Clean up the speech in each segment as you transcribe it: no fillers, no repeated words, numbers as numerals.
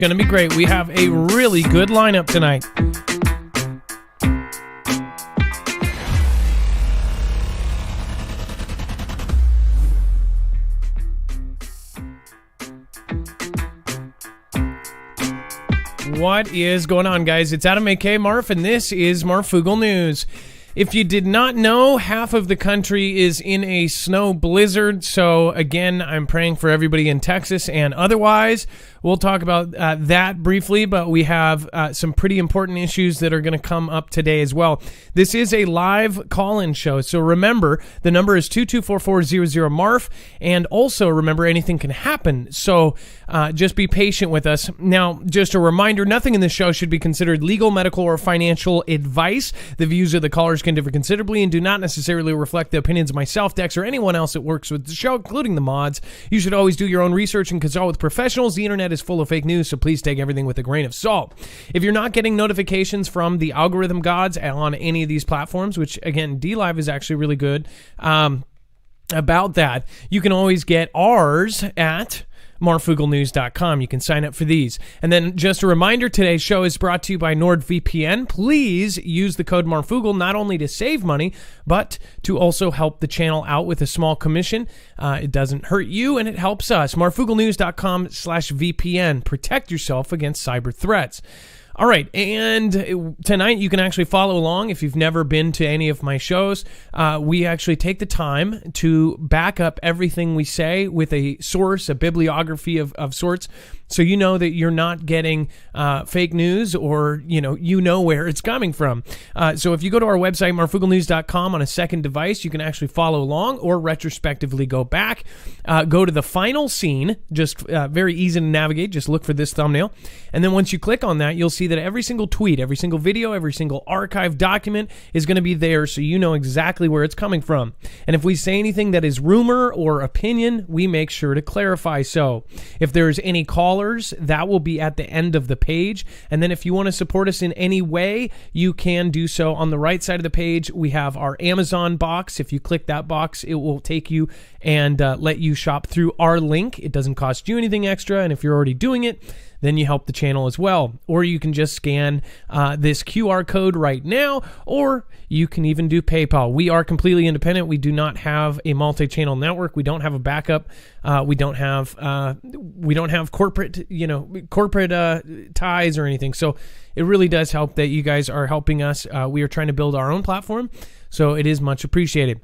Going to be great. We have a really good lineup tonight. What is going on, guys? It's Adam, a.k.a. Marf, and this is Marfoogle News. If you did not know, half of the country is in a snow blizzard, so again, I'm praying for everybody in Texas and otherwise. We'll talk about that briefly, but we have some pretty important issues that are going to come up today as well. This is a live call-in show, so remember, the number is 224-400-MARF, and also remember, anything can happen, so just be patient with us. Now, just a reminder, nothing in this show should be considered legal, medical, or financial advice. The views of the callers can differ considerably and do not necessarily reflect the opinions of myself, Dex, or anyone else that works with the show, including the mods. You should always do your own research and consult with professionals. The internet is full of fake news, so please take everything with a grain of salt. If you're not getting notifications from the algorithm gods on any of these platforms, which again, DLive is actually really good about that, you can always get ours at marfooglenews.com. You can sign up for these. And then just a reminder, today's show is brought to you by NordVPN. Please use the code Marfoogle not only to save money, but to also help the channel out with a small commission. It doesn't hurt you and it helps us. marfooglenews.com/VPN. Protect yourself against cyber threats. All right, and tonight you can actually follow along if you've never been to any of my shows. We actually take the time to back up everything we say with a source, a bibliography of sorts, so you know that you're not getting fake news, or you know where it's coming from. So if you go to our website, marfooglenews.com, on a second device, you can actually follow along or retrospectively go back. Go to the final scene, just very easy to navigate. Just look for this thumbnail. And then once you click on that, you'll see that every single tweet, every single video, every single archive document is going to be there, so you know exactly where it's coming from. And if we say anything that is rumor or opinion, we make sure to clarify. So if there's any callers, that will be at the end of the page. And then if you want to support us in any way, you can do so. On the right side of the page, we have our Amazon box. If you click that box, it will take you and let you shop through our link. It doesn't cost you anything extra, and if you're already doing it, then you help the channel as well. Or you can just scan this QR code right now, or you can even do PayPal. We are completely independent. We do not have a multi-channel network. We don't have a backup. We don't have corporate ties or anything. So it really does help that you guys are helping us. We are trying to build our own platform, so it is much appreciated.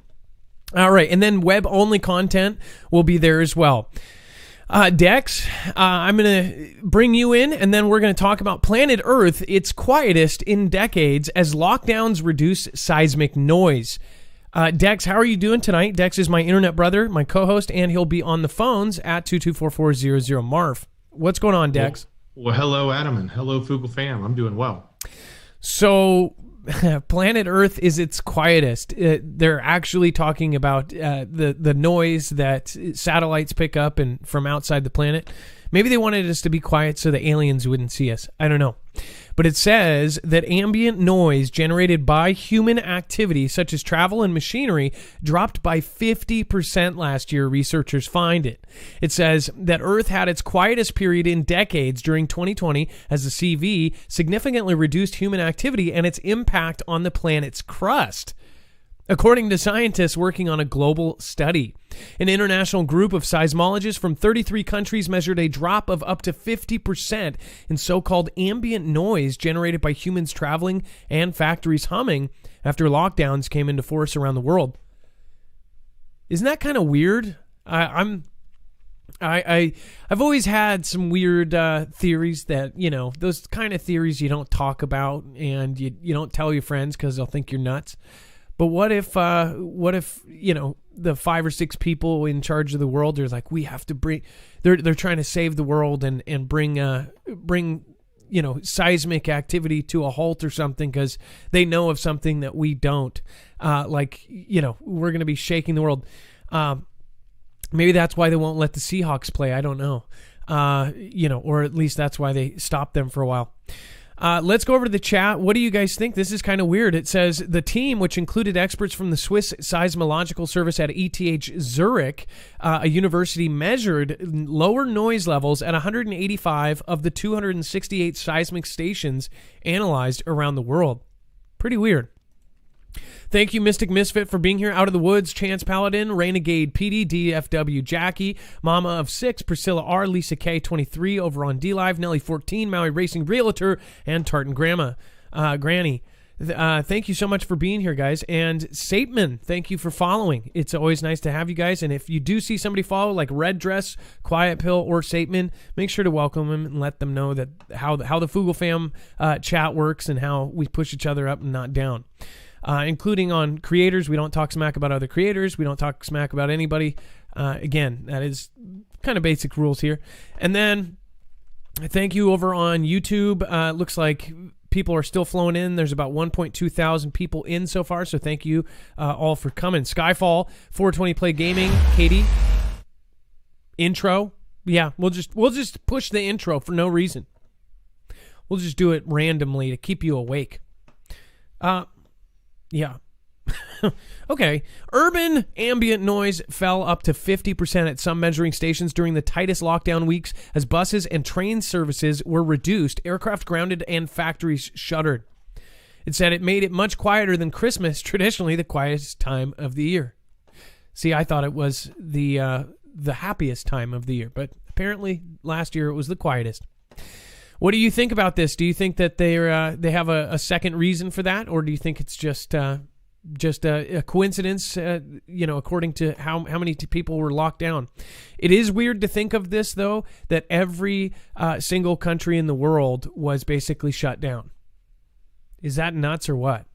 All right, and then web-only content will be there as well. Dex, I'm going to bring you in, and then we're going to talk about planet Earth, its quietest in decades, as lockdowns reduce seismic noise. Dex, how are you doing tonight? Dex is my internet brother, my co-host, and he'll be on the phones at 224-400-MARF. What's going on, Dex? Well, hello, Adam, and hello, Foogle fam. I'm doing well. So, planet Earth is its quietest. They're actually talking about the noise that satellites pick up and from outside the planet. Maybe they wanted us to be quiet so the aliens wouldn't see us. I don't know. But it says that ambient noise generated by human activity, such as travel and machinery, dropped by 50% last year, researchers find it. It says that Earth had its quietest period in decades during 2020 as the CV significantly reduced human activity and its impact on the planet's crust, according to scientists working on a global study. An international group of seismologists from 33 countries measured a drop of up to 50% in so-called ambient noise generated by humans traveling and factories humming after lockdowns came into force around the world. Isn't that kind of weird? I've always had some weird theories that, those kind of theories you don't talk about and you don't tell your friends because they'll think you're nuts. But what if the 5 or 6 people in charge of the world are like, we have to bring, they're trying to save the world and bring seismic activity to a halt or something because they know of something that we don't. We're going to be shaking the world. Maybe that's why they won't let the Seahawks play. I don't know. Or at least that's why they stopped them for a while. Let's go over to the chat. What do you guys think? This is kind of weird. It says the team, which included experts from the Swiss Seismological Service at ETH Zurich, a university, measured lower noise levels at 185 of the 268 seismic stations analyzed around the world. Pretty weird. Thank you, Mystic Misfit, for being here. Out of the Woods, Chance Paladin, Renegade PD, DFW Jackie, Mama of 6, Priscilla R, Lisa K 23 over on DLive, Nelly 14, Maui Racing Realtor, and Tartan Granny. Thank you so much for being here, guys. And Sateman, thank you for following. It's always nice to have you guys. And if you do see somebody follow, like Red Dress, Quiet Pill, or Sateman, make sure to welcome them and let them know that how the Foogle Fam chat works and how we push each other up and not down. Including on creators. We don't talk smack about other creators. We don't talk smack about anybody. Again, that is kind of basic rules here. And then thank you over on YouTube. Looks like people are still flowing in. There's about 1.2 thousand people in so far, so thank you all for coming. Skyfall, 420 Play Gaming, Katie. Intro. Yeah, we'll just push the intro for no reason. We'll just do it randomly to keep you awake. Yeah. Okay. Urban ambient noise fell up to 50% at some measuring stations during the tightest lockdown weeks as buses and train services were reduced, aircraft grounded, and factories shuttered. It said it made it much quieter than Christmas, traditionally the quietest time of the year. See, I thought it was the happiest time of the year, but apparently last year it was the quietest. What do you think about this? Do you think that they have a second reason for that, or do you think it's just a coincidence? According to how many people were locked down. It is weird to think of this, though, that every single country in the world was basically shut down. Is that nuts or what?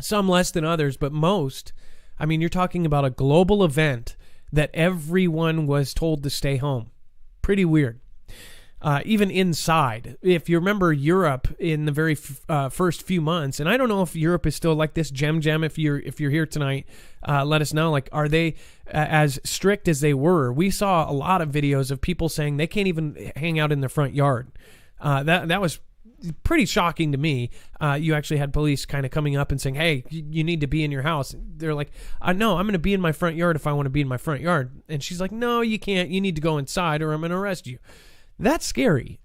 Some less than others, but most. I mean, you're talking about a global event that everyone was told to stay home. Pretty weird. Even inside. If you remember Europe in the very first few months, and I don't know if Europe is still like this, Gem, if you're here tonight, let us know. Like, are they as strict as they were? We saw a lot of videos of people saying they can't even hang out in their front yard. That was pretty shocking to me. You actually had police kind of coming up and saying, hey, you need to be in your house. They're like, no, I'm going to be in my front yard if I want to be in my front yard. And she's like, no, you can't. You need to go inside or I'm going to arrest you. That's scary.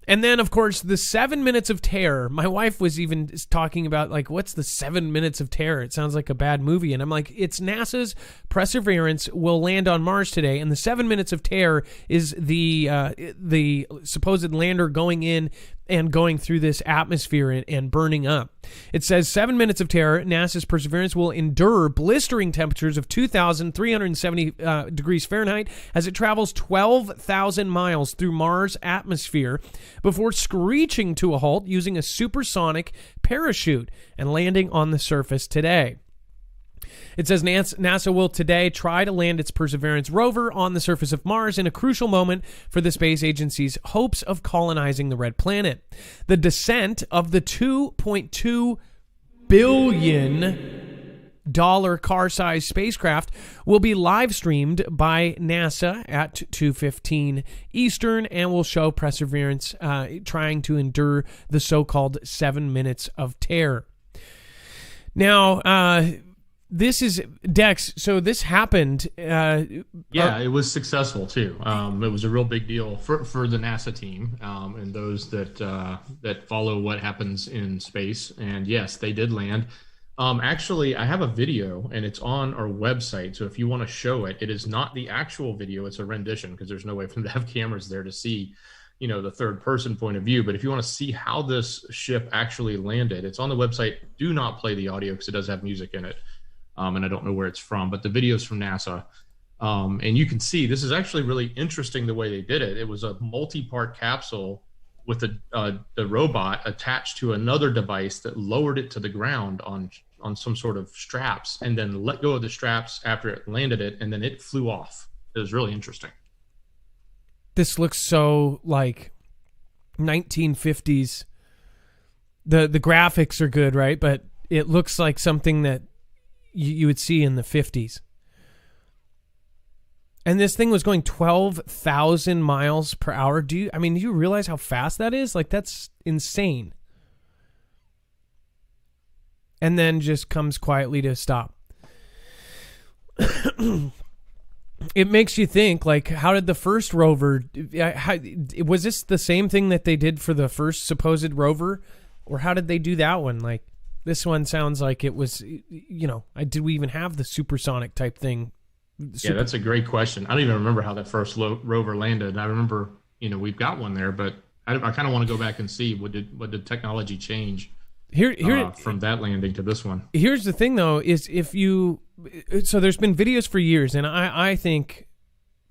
And then, of course, the 7 minutes of terror. My wife was even talking about, like, what's the 7 minutes of terror? It sounds like a bad movie. And I'm like, it's NASA's Perseverance will land on Mars today. And the 7 minutes of terror is the supposed lander going in and going through this atmosphere and burning up. It says 7 minutes of terror. NASA's Perseverance will endure blistering temperatures of 2,370 degrees Fahrenheit as it travels 12,000 miles through Mars' atmosphere before screeching to a halt using a supersonic parachute and landing on the surface today. It says NASA will today try to land its Perseverance rover on the surface of Mars in a crucial moment for the space agency's hopes of colonizing the red planet. The descent of the $2.2 billion car-sized spacecraft will be live-streamed by NASA at 2:15 Eastern and will show Perseverance trying to endure the so-called 7 minutes of terror. Now, this is Dex. So this happened. It was successful too. It was a real big deal for the NASA team and those that follow what happens in space. And yes, they did land. Actually, I have a video and it's on our website. So if you want to show it, it is not the actual video. It's a rendition because there's no way for them to have cameras there to see, the third person point of view. But if you want to see how this ship actually landed, it's on the website. Do not play the audio because it does have music in it. And I don't know where it's from, but the video's from NASA. And you can see this is actually really interesting the way they did it. It was a multi-part capsule with the robot attached to another device that lowered it to the ground on some sort of straps and then let go of the straps after it landed it, and then it flew off. It was really interesting. This looks so like 1950s. The graphics are good, right? But it looks like something that you would see in the 50s. And this thing was going 12,000 miles per hour. Do you realize how fast that is? Like, that's insane. And then just comes quietly to a stop. It makes you think, like, how did the first rover... was this the same thing that they did for the first supposed rover? Or how did they do that one? Like, this one sounds like it was, did we even have the supersonic type thing? Yeah, that's a great question. I don't even remember how that first rover landed. I remember, we've got one there, but I kind of want to go back and see what did technology change from that landing to this one. Here's the thing, though, is so there's been videos for years, and I think,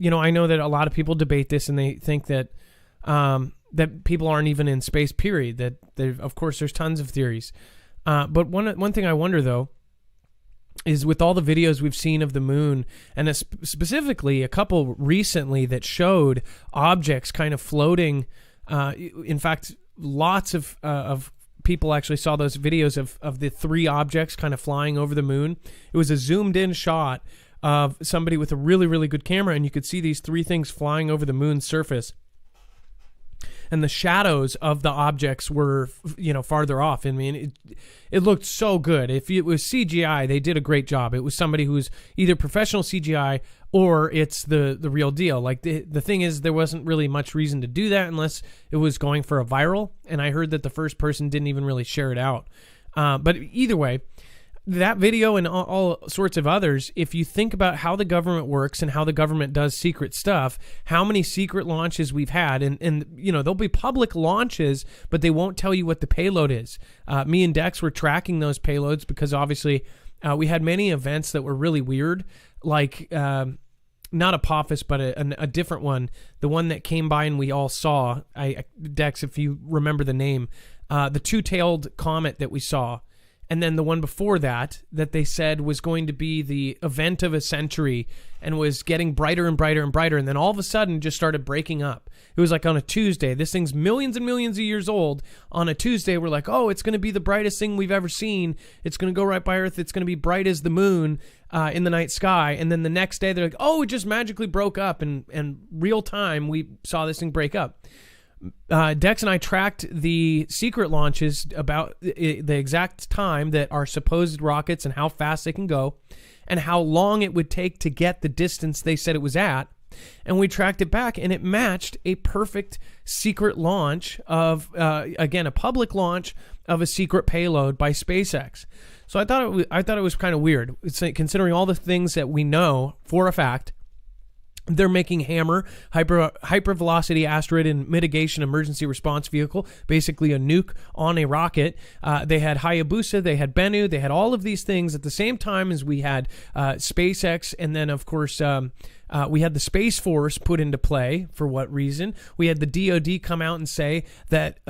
I know that a lot of people debate this, and they think that that people aren't even in space, period. That of course there's tons of theories, but one thing I wonder, though, is with all the videos we've seen of the moon, and specifically a couple recently that showed objects kind of floating. In fact, lots of people actually saw those videos of the three objects kind of flying over the moon. It was a zoomed in shot of somebody with a really, really good camera, and you could see these three things flying over the moon's surface. And the shadows of the objects were, farther off. I mean, it looked so good. If it was CGI, they did a great job. It was somebody who's either professional CGI or it's the real deal. Like, the thing is, there wasn't really much reason to do that unless it was going for a viral. And I heard that the first person didn't even really share it out. But either way, that video and all sorts of others, if you think about how the government works and how the government does secret stuff, how many secret launches we've had, and there'll be public launches, but they won't tell you what the payload is. Me and Dex were tracking those payloads because obviously we had many events that were really weird, like not Apophis, but a different one, the one that came by and we all saw. Dex, if you remember the name, the two-tailed comet that we saw. And then the one before that they said was going to be the event of a century and was getting brighter and brighter and brighter. And then all of a sudden just started breaking up. It was like on a Tuesday. This thing's millions and millions of years old. On a Tuesday, we're like, oh, it's going to be the brightest thing we've ever seen. It's going to go right by Earth. It's going to be bright as the moon in the night sky. And then the next day they're like, oh, it just magically broke up. And real time, we saw this thing break up. Dex and I tracked the secret launches about the exact time that our supposed rockets and how fast they can go and how long it would take to get the distance they said it was at. And we tracked it back, and it matched a perfect secret launch of, again, a public launch of a secret payload by SpaceX. So I thought it was kind of weird, considering all the things that we know for a fact. They're making Hammer, hypervelocity asteroid and mitigation emergency response vehicle, basically a nuke on a rocket. They had Hayabusa, they had Bennu, they had all of these things at the same time as we had SpaceX, and then of course we had the Space Force put into play. For what reason? We had the DoD come out and say that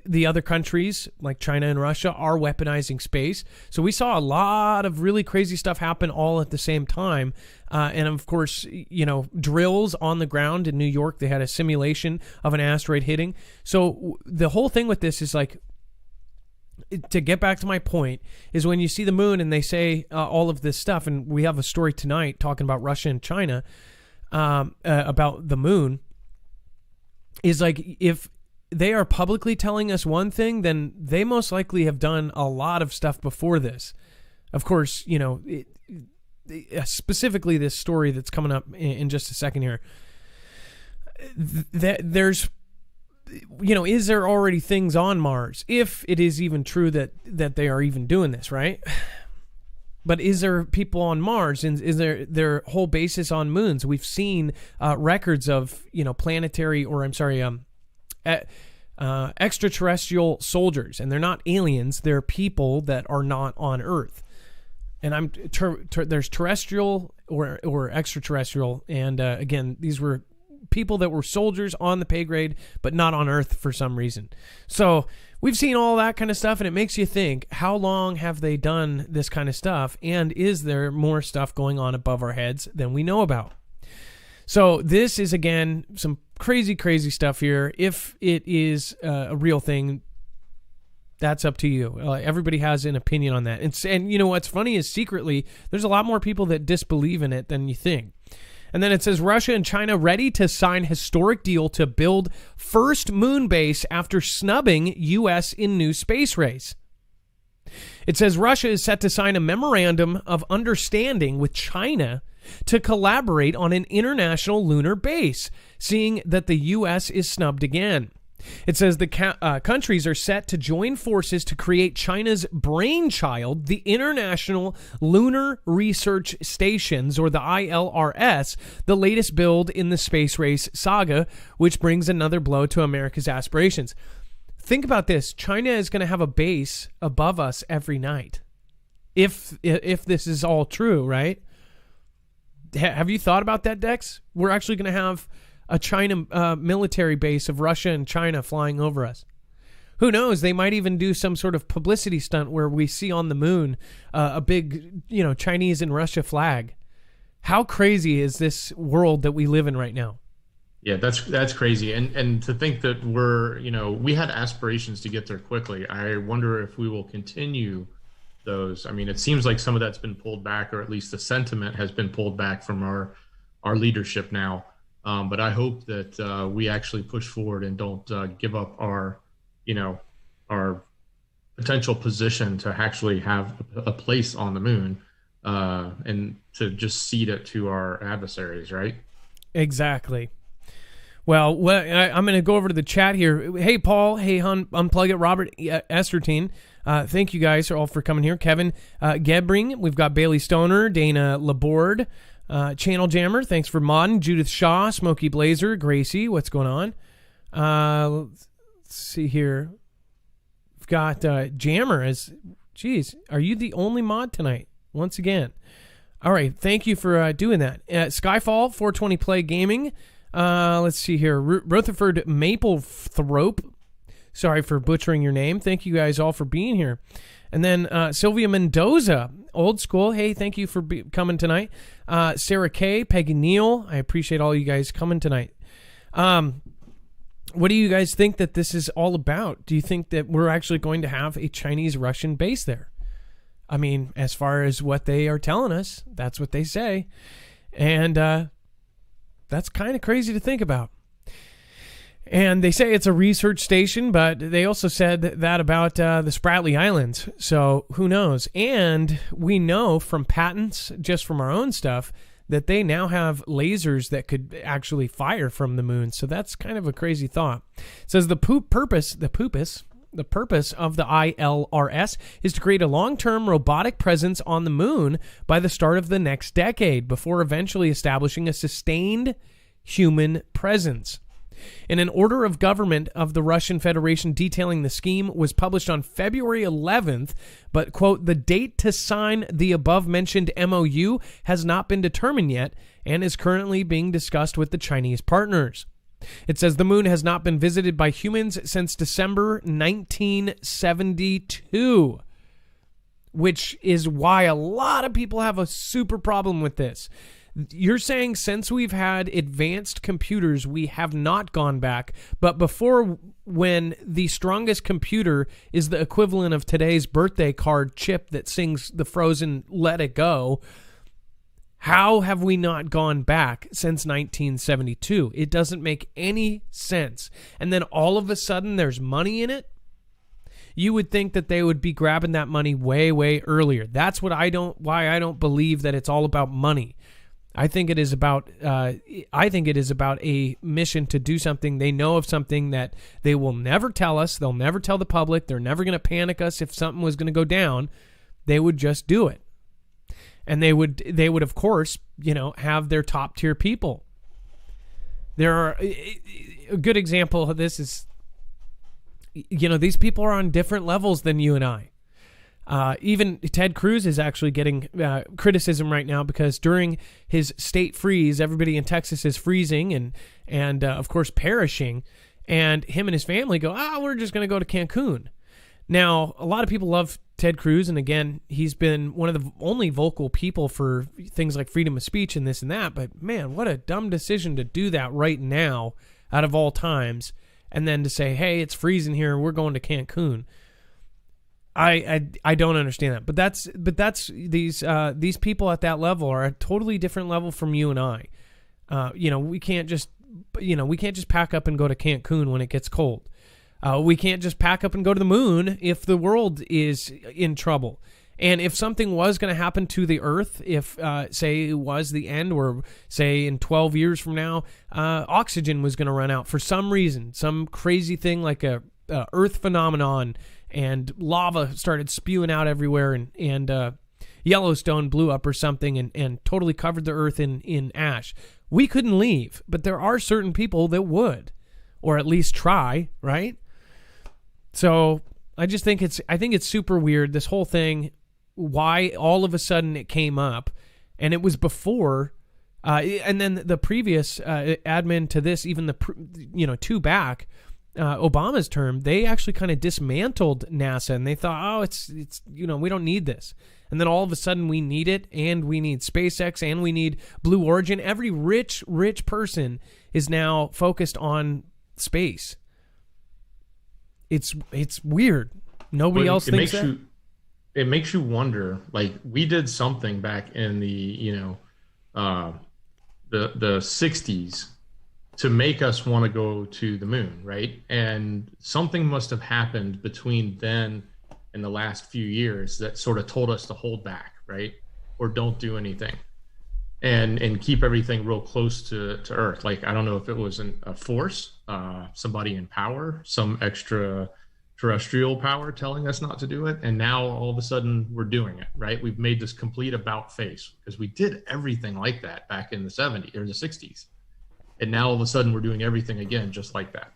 the other countries like China and Russia are weaponizing space. So we saw a lot of really crazy stuff happen all at the same time. And of course, drills on the ground in New York. They had a simulation of an asteroid hitting. So the whole thing with this is like, to get back to my point, is when you see the moon and they say all of this stuff, and we have a story tonight talking about Russia and China about the moon, is like, if they are publicly telling us one thing, then they most likely have done a lot of stuff before this. Of course, specifically this story that's coming up in just a second here, there's, is there already things on Mars? If it is even true that they are even doing this, right? But is there people on Mars? And is their whole basis on moons? We've seen records of, planetary, or I'm sorry, extraterrestrial soldiers, and they're not aliens. They're people that are not on Earth. And there's terrestrial or extraterrestrial, and again, these were people that were soldiers on the pay grade, but not on Earth for some reason. So we've seen all that kind of stuff, and it makes you think, how long have they done this kind of stuff? And is there more stuff going on above our heads than we know about? So this is, again, some crazy, crazy stuff here. If it is a real thing, that's up to you. Everybody has an opinion on that. And what's funny is secretly, there's a lot more people that disbelieve in it than you think. And then it says Russia and China ready to sign historic deal to build first moon base after snubbing U.S. in new space race. It says Russia is set to sign a memorandum of understanding with China to collaborate on an international lunar base, seeing that the U.S. is snubbed again. It says the countries are set to join forces to create China's brainchild, the International Lunar Research Stations, or the ILRS, the latest build in the space race saga, which brings another blow to America's aspirations. Think about this. China is going to have a base above us every night. If this is all true, right? Have you thought about that, Dex? We're actually going to have a China military base of Russia and China flying over us. Who knows? They might even do some sort of publicity stunt where we see on the moon a big, Chinese and Russia flag. How crazy is this world that we live in right now? Yeah, that's crazy. And to think that we had aspirations to get there quickly. I wonder if we will continue those. I mean, it seems like some of that's been pulled back, or at least the sentiment has been pulled back from our leadership now. But I hope that we actually push forward and don't give up our potential position to actually have a place on the moon and to just cede it to our adversaries, right? Exactly. Well, I'm going to go over to the chat here. Hey, Paul. Hey, Unplug It. Robert Estertine. Thank you guys all for coming here. Kevin Gebring. We've got Bailey Stoner, Dana Laborde, Channel Jammer. Thanks for modding. Judith Shaw, Smokey Blazer, Gracie. What's going on? Let's see here. We've got Jammer. Geez, are you the only mod tonight? Once again. All right. Thank you for doing that. Skyfall, 420 Play Gaming. Let's see here. Rutherford Maplethrope. Sorry for butchering your name. Thank you guys all for being here. And then Sylvia Mendoza, old school. Hey, thank you for coming tonight. Sarah Kay, Peggy Neal. I appreciate all you guys coming tonight. What do you guys think that this is all about? Do you think that we're actually going to have a Chinese-Russian base there? I mean, as far as what they are telling us, that's what they say. And that's kind of crazy to think about. And they say it's a research station, but they also said that about the Spratly Islands. So who knows? And we know from patents, just from our own stuff, that they now have lasers that could actually fire from the moon. So that's kind of a crazy thought. It says the purpose of the ILRS is to create a long-term robotic presence on the moon by the start of the next decade, before eventually establishing a sustained human presence. And an order of government of the Russian Federation detailing the scheme was published on February 11th, but, quote, the date to sign the above-mentioned MOU has not been determined yet and is currently being discussed with the Chinese partners. It says the moon has not been visited by humans since December 1972, which is why a lot of people have a super problem with this. You're saying since we've had advanced computers, we have not gone back. But before, when the strongest computer is the equivalent of today's birthday card chip that sings the Frozen Let It Go, how have we not gone back since 1972? It doesn't make any sense. And then all of a sudden there's money in it? You would think that they would be grabbing that money way, way earlier. That's why I don't believe that it's all about money. I think it is about a mission to do something. They know of something that they will never tell us. They'll never tell the public. They're never going to panic us if something was going to go down. They would just do it. And they would of course, have their top tier people. There are a good example of this is, these people are on different levels than you and I. Even Ted Cruz is actually getting criticism right now because during his state freeze, everybody in Texas is freezing and of course perishing, and him and his family go, we're just going to go to Cancun. Now, a lot of people love Ted Cruz, and again, he's been one of the only vocal people for things like freedom of speech and this and that, but man, what a dumb decision to do that right now out of all times, and then to say, hey, it's freezing here, we're going to Cancun. I don't understand that, but that's these people at that level are a totally different level from you and I. We can't just pack up and go to Cancun when it gets cold. We can't just pack up and go to the moon if the world is in trouble. And if something was going to happen to the Earth, if, say, it was the end, or, say, in 12 years from now, oxygen was going to run out for some reason, some crazy thing like a Earth phenomenon, and lava started spewing out everywhere, and Yellowstone blew up or something and totally covered the Earth in ash. We couldn't leave, but there are certain people that would, or at least try, right? So I think it's super weird, this whole thing. Why all of a sudden it came up, and it was before, and then the previous admin to this, even two back, Obama's term, they actually kind of dismantled NASA, and they thought, it's we don't need this, and then all of a sudden we need it, and we need SpaceX, and we need Blue Origin. Every rich person is now focused on space. It's weird. Nobody else thinks that. It makes you wonder, like, we did something back in the 60s to make us want to go to the moon, right? And something must have happened between then and the last few years that sort of told us to hold back, right? Or don't do anything and keep everything real close to Earth. Like, I don't know if it was a force, somebody in power, some extra terrestrial power telling us not to do it, and now all of a sudden we're doing it, right? We've made this complete about face because we did everything like that back in the 70s or the 60s, and now all of a sudden we're doing everything again just like that.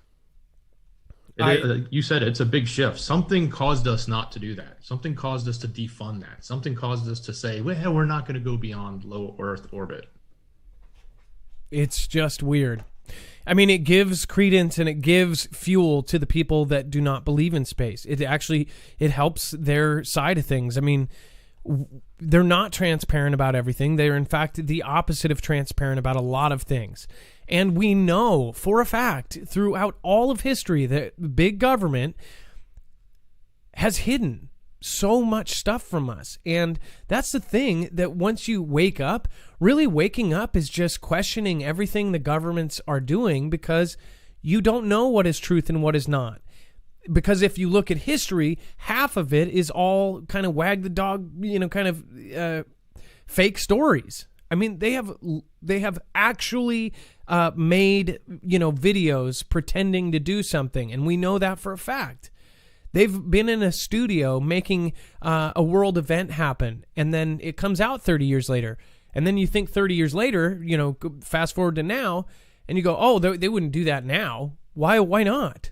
You said it's a big shift. Something caused us not to do that. Something caused us to defund that. Something caused us to say, well, we're not going to go beyond low Earth orbit. It's just weird. I mean, it gives credence and it gives fuel to the people that do not believe in space. It helps their side of things. I mean, they're not transparent about everything. They're, in fact, the opposite of transparent about a lot of things. And we know for a fact throughout all of history that big government has hidden so much stuff from us. And that's the thing, that once you wake up, really waking up is just questioning everything the governments are doing, because you don't know what is truth and what is not. Because if you look at history, half of it is all kind of wag the dog, fake stories. I mean, they have actually made, videos pretending to do something, and we know that for a fact. They've been in a studio making a world event happen, and then it comes out 30 years later. And then you think 30 years later, fast forward to now, and you go, oh, they wouldn't do that now. Why not?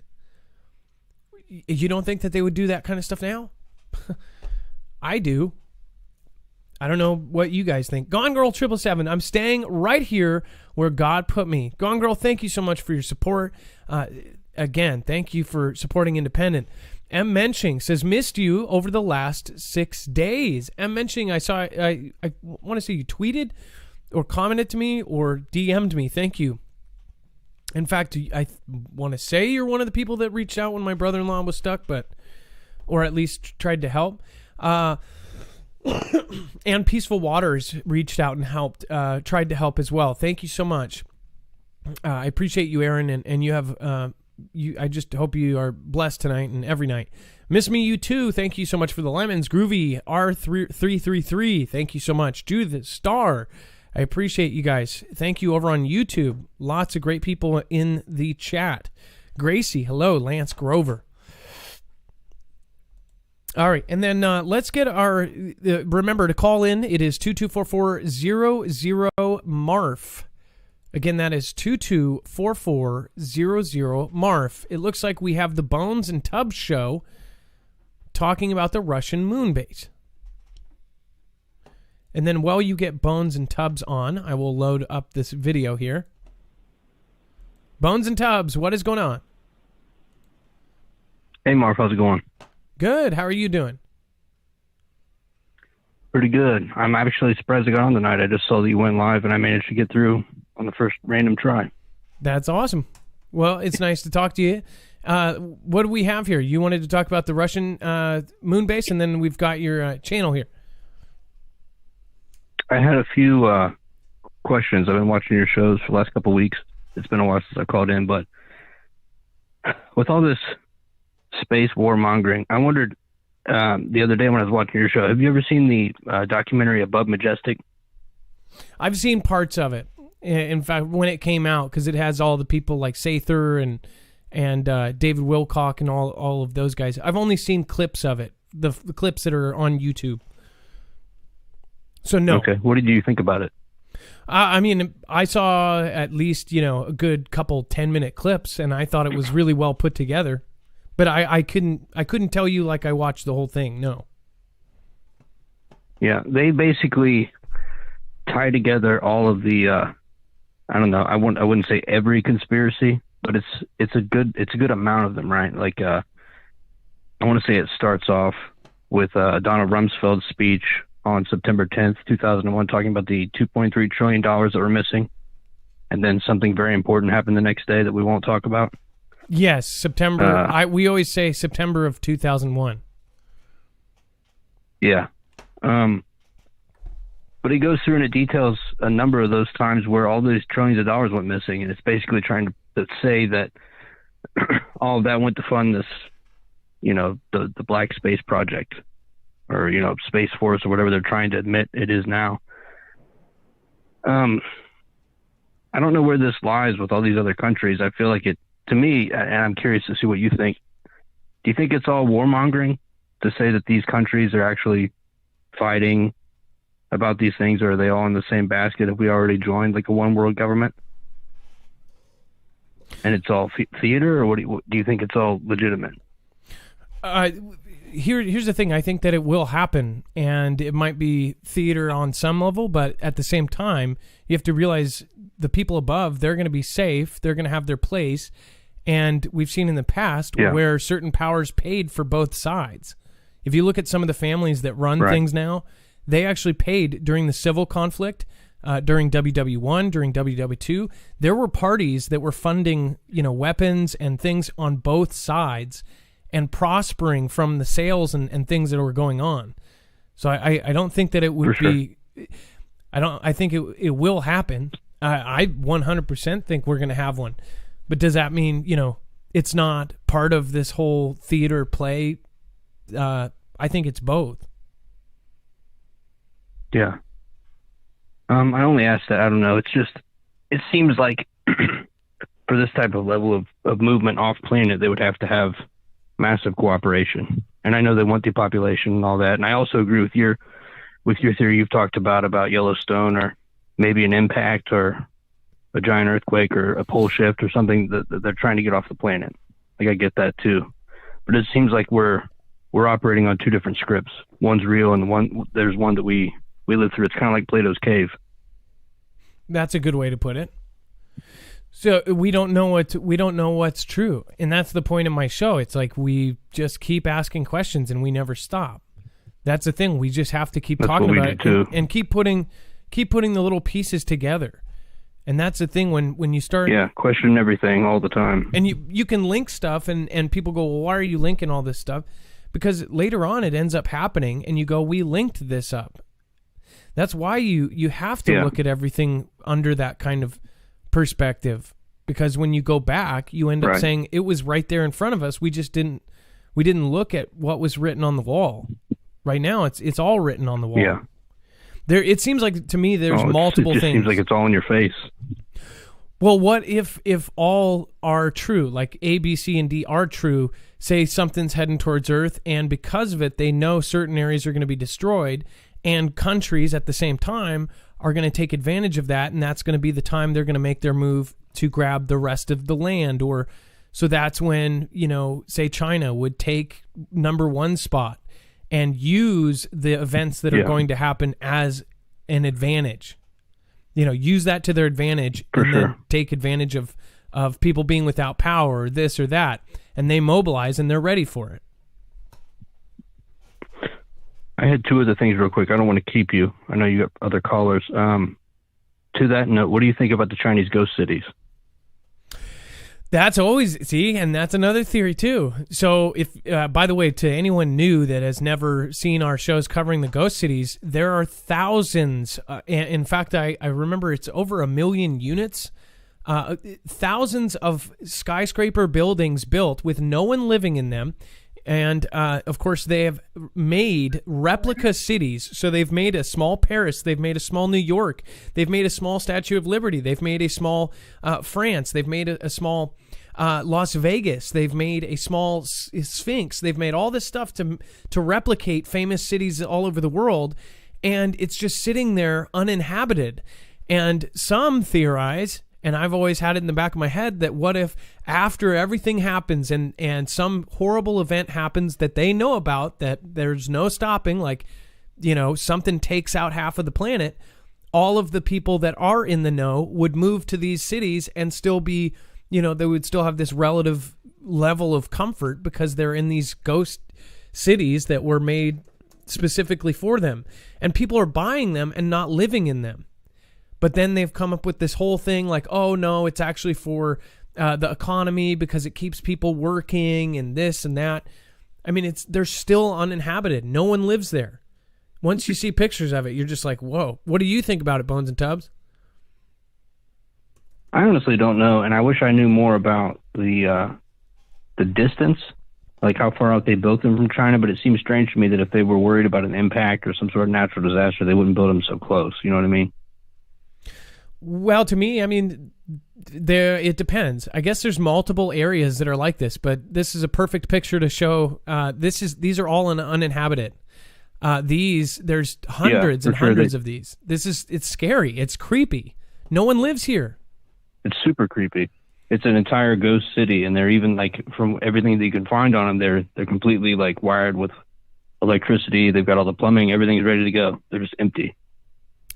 You don't think that they would do that kind of stuff now? I do. I don't know what you guys think. Gone Girl 777, I'm staying right here where God put me. Gone Girl, thank you so much for your support. Again, thank you for supporting independent. M. Menching says, missed you over the last 6 days. M. Menching, I want to say you tweeted or commented to me or DM'd me. Thank you. In fact, I want to say you're one of the people that reached out when my brother-in-law was stuck, or at least tried to help. And Peaceful Waters reached out and helped, tried to help as well. Thank you so much. I appreciate you, Aaron, and you have... I just hope you are blessed tonight and every night. Miss Me You Too, thank you so much for the lemons. Groovy R333, thank you so much. Judith Star, I appreciate you guys. Thank you over on YouTube. Lots of great people in the chat. Gracie, hello. Lance Grover. All right, and then let's get our... remember to call in. It is 2244-00-MARF. Again, that is 2244-00-MARF. It looks like we have the Bones and Tubbs show talking about the Russian moon base. And then while you get Bones and Tubbs on, I will load up this video here. Bones and Tubbs, what is going on? Hey, Marf, how's it going? Good. How are you doing? Pretty good. I'm actually surprised I got on tonight. I just saw that you went live, and I managed to get through on the first random try. That's awesome. Well, it's nice to talk to you. What do we have here? You wanted to talk about the Russian moon base, and then we've got your channel here. I had a few questions. I've been watching your shows for the last couple of weeks. It's been a while since I called in, but with all this space warmongering, I wondered the other day when I was watching your show, have you ever seen the documentary Above Majestic? I've seen parts of it. In fact, when it came out, because it has all the people like Sather and David Wilcock and all of those guys. I've only seen clips of it, the clips that are on YouTube. So no. Okay, what did you think about it? I mean, I saw at least, a good couple 10-minute clips, and I thought it was really well put together. But I couldn't tell you like I watched the whole thing. No. Yeah, they basically tie together all of the I don't know, I wouldn't say every conspiracy, but it's a good amount of them, right? Like I want to say it starts off with Donald Rumsfeld's speech on September 10th, 2001, talking about the $2.3 trillion that were missing. And then something very important happened the next day that we won't talk about. Yes, September. We always say September of 2001. Yeah. But he goes through and it details a number of those times where all these trillions of dollars went missing. And it's basically trying to say that all of that went to fund this, the Black Space Project, or, Space Force, or whatever they're trying to admit it is now. I don't know where this lies with all these other countries. I feel like it, to me, and I'm curious to see what you think. Do you think it's all warmongering to say that these countries are actually fighting about these things, or are they all in the same basket if we already joined like a one world government? And it's all theater, or what do you think it's all legitimate? Here's the thing. I think that it will happen, and it might be theater on some level, but at the same time, you have to realize the people above, they're going to be safe. They're going to have their place. And we've seen in the past where certain powers paid for both sides. If you look at some of the families that run things now, they actually paid during the civil conflict, during WW1, during WW2. There were parties that were funding, weapons and things on both sides and prospering from the sales and things that were going on. So I don't think that it would be. I think it will happen. I 100% think we're going to have one. But does that mean, it's not part of this whole theater play? I think it's both. Yeah. I only asked that. I don't know. It's just, it seems like for this type of level of movement off planet, they would have to have massive cooperation. And I know they want depopulation and all that. And I also agree with your theory you've talked about Yellowstone, or maybe an impact or a giant earthquake or a pole shift or something that they're trying to get off the planet. Like, I get that too. But it seems like we're operating on two different scripts. One's real, and there's one that we live through. It's kind of like Plato's cave. That's a good way to put it. So we don't know what's true. And that's the point of my show. It's like we just keep asking questions and we never stop. That's the thing. We just have to keep talking about it and keep putting the little pieces together. And that's the thing when you start... Yeah, question everything all the time. And you can link stuff and people go, well, why are you linking all this stuff? Because later on it ends up happening and you go, we linked this up. That's why you have to look at everything under that kind of perspective. Because when you go back, you end up saying it was right there in front of us. We just didn't look at what was written on the wall. Right now, it's all written on the wall. Yeah. It seems like to me there's multiple things. It seems like it's all in your face. Well, what if all are true, like A, B, C, and D are true, say something's heading towards Earth, and because of it, they know certain areas are going to be destroyed, and countries at the same time are going to take advantage of that, and that's going to be the time they're going to make their move to grab the rest of the land. Or so that's when, say China would take number one spot and use the events that are going to happen as an advantage. Use that to their advantage then take advantage of people being without power or this or that. And they mobilize and they're ready for it. I had two other things real quick. I don't want to keep you. I know you got other callers. To that note, what do you think about the Chinese ghost cities? That's always, see, and that's another theory too. So if, by the way, to anyone new that has never seen our shows covering the ghost cities, there are thousands. In fact, I remember it's over 1 million units, thousands of skyscraper buildings built with no one living in them. And, of course, they have made replica cities. So they've made a small Paris. They've made a small New York. They've made a small Statue of Liberty. They've made a small France. They've made a small Las Vegas. They've made a small Sphinx. They've made all this stuff to replicate famous cities all over the world. And it's just sitting there uninhabited. And some theorize, and I've always had it in the back of my head, that what if after everything happens and some horrible event happens that they know about, that there's no stopping, like, you know, something takes out half of the planet, all of the people that are in the know would move to these cities and still be, you know, they would still have this relative level of comfort because they're in these ghost cities that were made specifically for them. And people are buying them and not living in them. But then they've come up with this whole thing like, oh, no, it's actually for the economy because it keeps people working and this and that. I mean, they're still uninhabited. No one lives there. Once you see pictures of it, you're just like, whoa. What do you think about it, Bones and Tubbs? I honestly don't know, and I wish I knew more about the distance, like how far out they built them from China, but it seems strange to me that if they were worried about an impact or some sort of natural disaster, they wouldn't build them so close. You know what I mean? Well, to me, I mean, it depends. I guess there's multiple areas that are like this, but this is a perfect picture to show. These are all uninhabited. There's hundreds and hundreds of these. It's scary. It's creepy. No one lives here. It's super creepy. It's an entire ghost city, and they're even like, from everything that you can find on them, they're completely like wired with electricity. They've got all the plumbing. Everything's ready to go. They're just empty.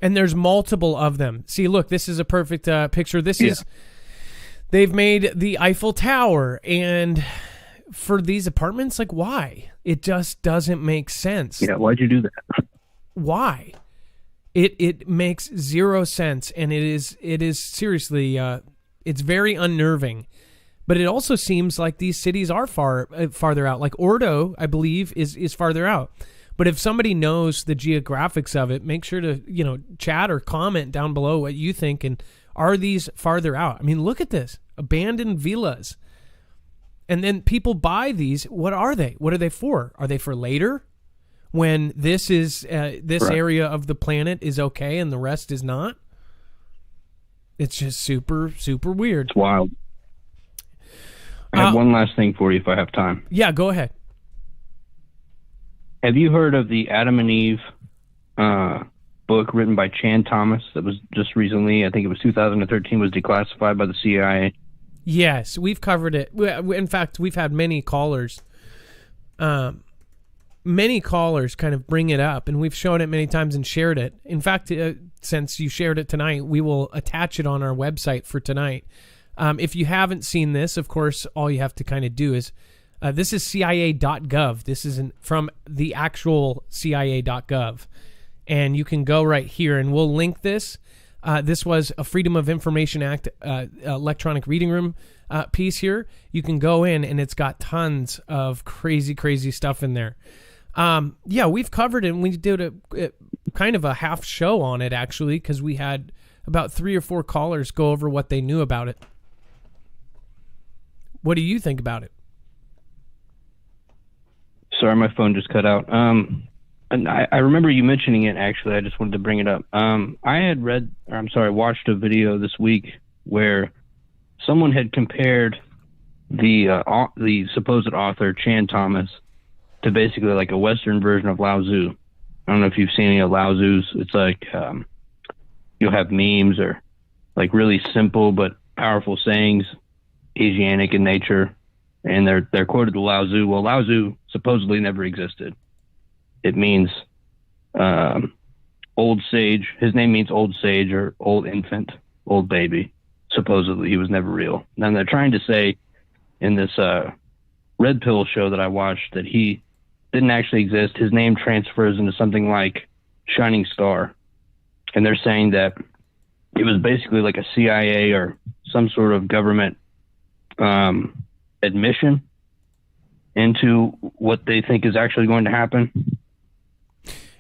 And there's multiple of them. See, look, this is a perfect picture. They've made the Eiffel Tower, and for these apartments, like, why? It just doesn't make sense. Yeah, why'd you do that? Why? It makes zero sense, and it is seriously, it's very unnerving. But it also seems like these cities are farther out. Like Ordo, I believe, is farther out. But if somebody knows the geographics of it, make sure to, you know, chat or comment down below what you think. And are these farther out? I mean, look at this. Abandoned villas. And then people buy these. What are they? What are they for? Are they for later? When this is this right. area of the planet is okay and the rest is not? It's just super, super weird. It's wild. I have one last thing for you if I have time. Yeah, go ahead. Have you heard of the Adam and Eve book written by Chan Thomas that was just recently, I think it was 2013, was declassified by the CIA? Yes, we've covered it. In fact, we've had many callers kind of bring it up, and we've shown it many times and shared it. In fact, since you shared it tonight, we will attach it on our website for tonight. If you haven't seen this, of course, all you have to kind of do is, this is CIA.gov. This is from the actual CIA.gov. And you can go right here, and we'll link this. This was a Freedom of Information Act electronic reading room piece here. You can go in, and it's got tons of crazy, crazy stuff in there. Yeah, we've covered it, and we did a kind of a half show on it, actually, because we had about 3 or 4 callers go over what they knew about it. What do you think about it? Sorry, my phone just cut out. And I remember you mentioning it, actually. I just wanted to bring it up. I had watched a video this week where someone had compared the supposed author, Chan Thomas, to basically like a Western version of Lao Tzu. I don't know if you've seen any of Lao Tzu's. It's like you'll have memes or like really simple but powerful sayings, Asiatic in nature, and they're quoted to Lao Tzu. Well, Lao Tzu supposedly never existed. It means old sage. His name means old sage or old infant, old baby. Supposedly he was never real. Now they're trying to say in this Red Pill show that I watched that he didn't actually exist. His name transfers into something like Shining Star. And they're saying that it was basically like a CIA or some sort of government admission into what they think is actually going to happen.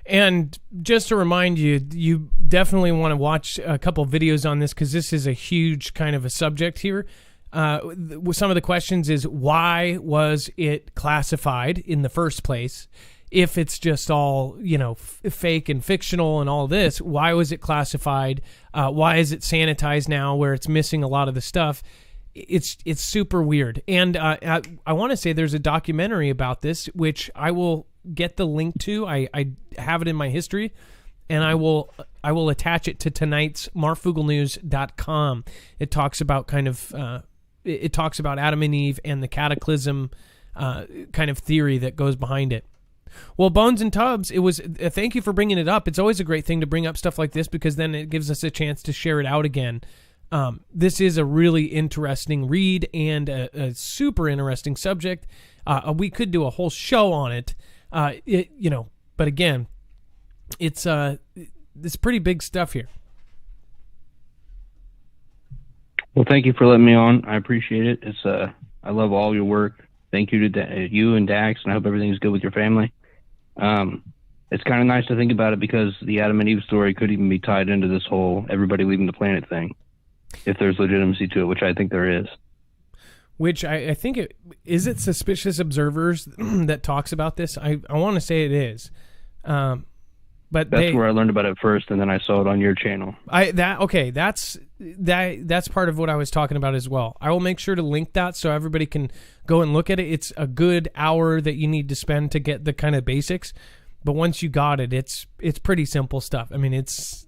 And just to remind you, you definitely want to watch a couple videos on this because this is a huge kind of a subject here. Some of the questions is, why was it classified in the first place? If it's just all, fake and fictional and all this, why was it classified? Why is it sanitized now where it's missing a lot of the stuff? It's super weird. And I want to say there's a documentary about this, which I will get the link to. I have it in my history, and I will attach it to tonight's marfooglenews.com. It talks about it talks about Adam and Eve and the cataclysm kind of theory that goes behind it. Well, Bones and Tubbs, it was thank you for bringing it up. It's always a great thing to bring up stuff like this because then it gives us a chance to share it out again. This is a really interesting read and a super interesting subject. We could do a whole show on it. But again, it's pretty big stuff here. Well, thank you for letting me on. I appreciate it. I love all your work. Thank you to you and Dax, and I hope everything's good with your family. It's kind of nice to think about it because the Adam and Eve story could even be tied into this whole everybody leaving the planet thing, if there's legitimacy to it, which I think there is. Which I think is it Suspicious Observers that talks about this? I want to say it is. But that's where I learned about it first, and then I saw it on your channel. That's part of what I was talking about as well. I will make sure to link that so everybody can go and look at it. It's a good hour that you need to spend to get the kind of basics, but once you got it, it's pretty simple stuff. I mean, it's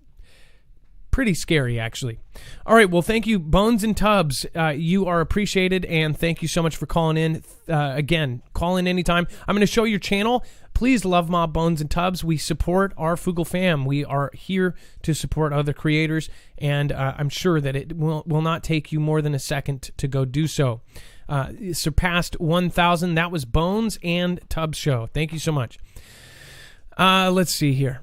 pretty scary, actually. All right, well, thank you, Bones and Tubbs. You are appreciated, and thank you so much for calling in. Again, call in anytime. I'm going to show your channel. Please love Mob Bones and Tubbs. We support our Foogle fam. We are here to support other creators, and I'm sure that it will not take you more than a second to go do so. It surpassed 1,000. That was Bones and Tubbs show. Thank you so much. Let's see here.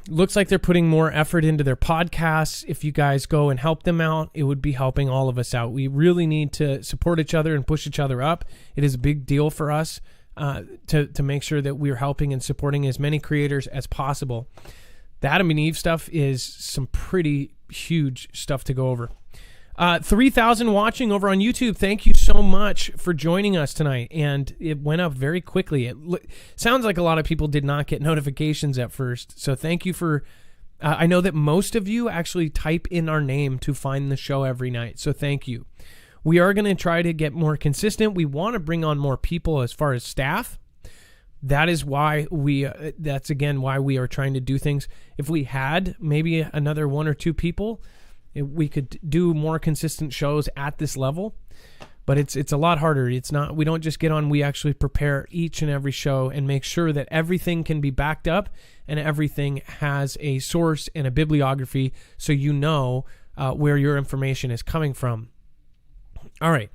Looks like they're putting more effort into their podcasts. If you guys go and help them out, it would be helping all of us out. We really need to support each other and push each other up. It is a big deal for us to make sure that we're helping and supporting as many creators as possible. The Adam and Eve stuff is some pretty huge stuff to go over. 3,000 watching over on YouTube. Thank you so much for joining us tonight. And it went up very quickly. It sounds like a lot of people did not get notifications at first. So thank you for... I know that most of you actually type in our name to find the show every night. So thank you. We are going to try to get more consistent. We want to bring on more people as far as staff. That is why that's again why we are trying to do things. If we had maybe another one or two people, we could do more consistent shows at this level, but it's a lot harder. It's not, we don't just get on, we actually prepare each and every show and make sure that everything can be backed up and everything has a source and a bibliography so you know where your information is coming from. All right.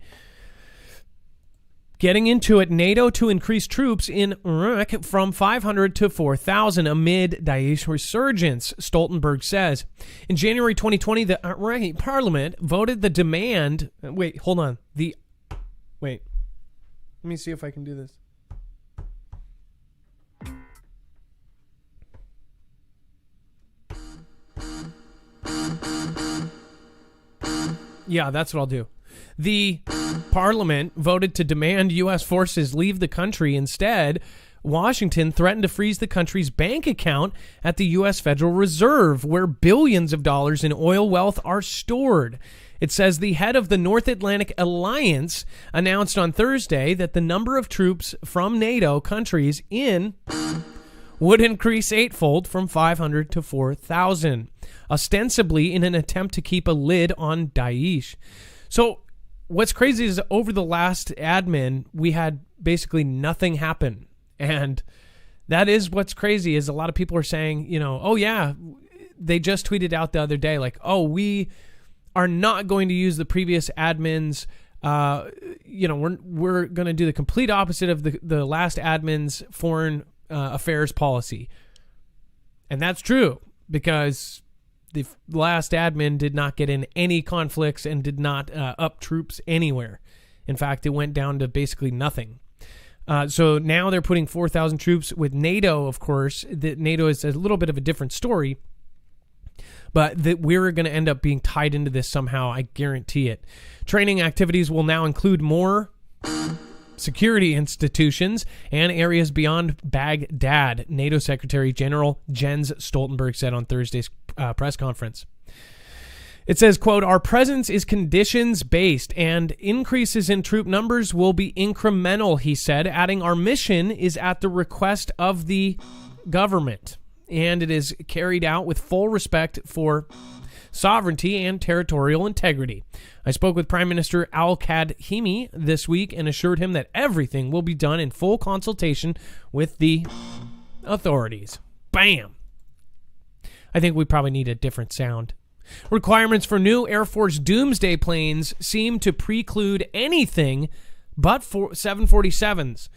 Getting into it, NATO to increase troops in Iraq from 500 to 4,000 amid Daesh resurgence, Stoltenberg says. In January 2020, the Iraqi parliament voted the demand... Wait, hold on. Wait. Let me see if I can do this. Yeah, that's what I'll do. The parliament voted to demand U.S. forces leave the country. Instead, Washington threatened to freeze the country's bank account at the U.S. Federal Reserve, where billions of dollars in oil wealth are stored. It says the head of the North Atlantic Alliance announced on Thursday that the number of troops from NATO countries in would increase eightfold from 500 to 4,000, ostensibly in an attempt to keep a lid on Daesh. So what's crazy is over the last admin, we had basically nothing happen. And that is what's crazy is a lot of people are saying, oh yeah, they just tweeted out the other day, like, oh, we are not going to use the previous admins. We're going to do the complete opposite of the last admin's foreign affairs policy. And that's true because the last admin did not get in any conflicts and did not up troops anywhere. In fact, it went down to basically nothing. So now they're putting 4,000 troops with NATO, of course. NATO is a little bit of a different story, but that we're going to end up being tied into this somehow, I guarantee it. Training activities will now include more security institutions and areas beyond Baghdad, NATO Secretary General Jens Stoltenberg said on Thursday's press conference. It says, quote, "Our presence is conditions-based and increases in troop numbers will be incremental," he said, adding, "Our mission is at the request of the government, and it is carried out with full respect for sovereignty and territorial integrity. I spoke with Prime Minister Al-Kadhimi this week and assured him that everything will be done in full consultation with the authorities." Bam! I think we probably need a different sound. Requirements for new Air Force Doomsday planes seem to preclude anything but for 747s.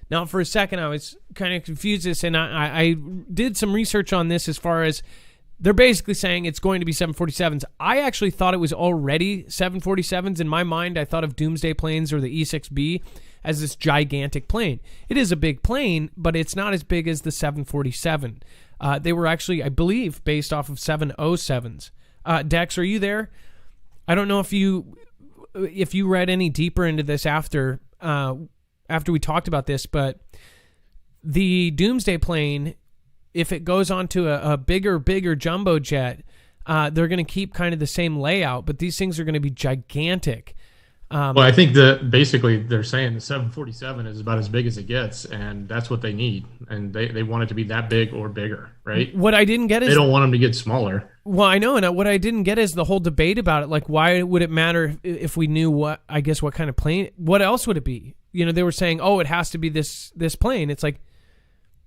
Now, for a second, I was kind of confused this, and I did some research on this as far as they're basically saying it's going to be 747s. I actually thought it was already 747s. In my mind, I thought of Doomsday planes or the E-6B as this gigantic plane. It is a big plane, but it's not as big as the 747. They were actually, I believe, based off of 707s. Dex, are you there? I don't know if you read any deeper into this after we talked about this, but the Doomsday plane, if it goes onto a bigger jumbo jet, they're going to keep kind of the same layout, but these things are going to be gigantic. Well, I think that basically they're saying the 747 is about as big as it gets, and that's what they need. And they want it to be that big or bigger, right? What I didn't get is... They don't want them to get smaller. Well, I know, and what I didn't get is the whole debate about it. Like, why would it matter if we knew what kind of plane... What else would it be? You know, they were saying, oh, it has to be this plane. It's like,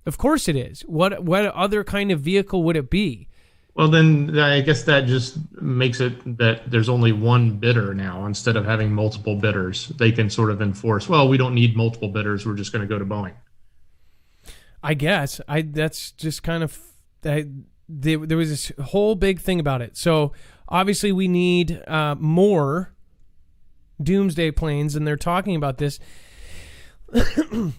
of course it is. What other kind of vehicle would it be? Well, then I guess that just makes it that there's only one bidder now instead of having multiple bidders. They can sort of enforce, well, we don't need multiple bidders. We're just going to go to Boeing. I guess. That's just kind of... There was this whole big thing about it. So, obviously, we need more Doomsday planes, and they're talking about this. And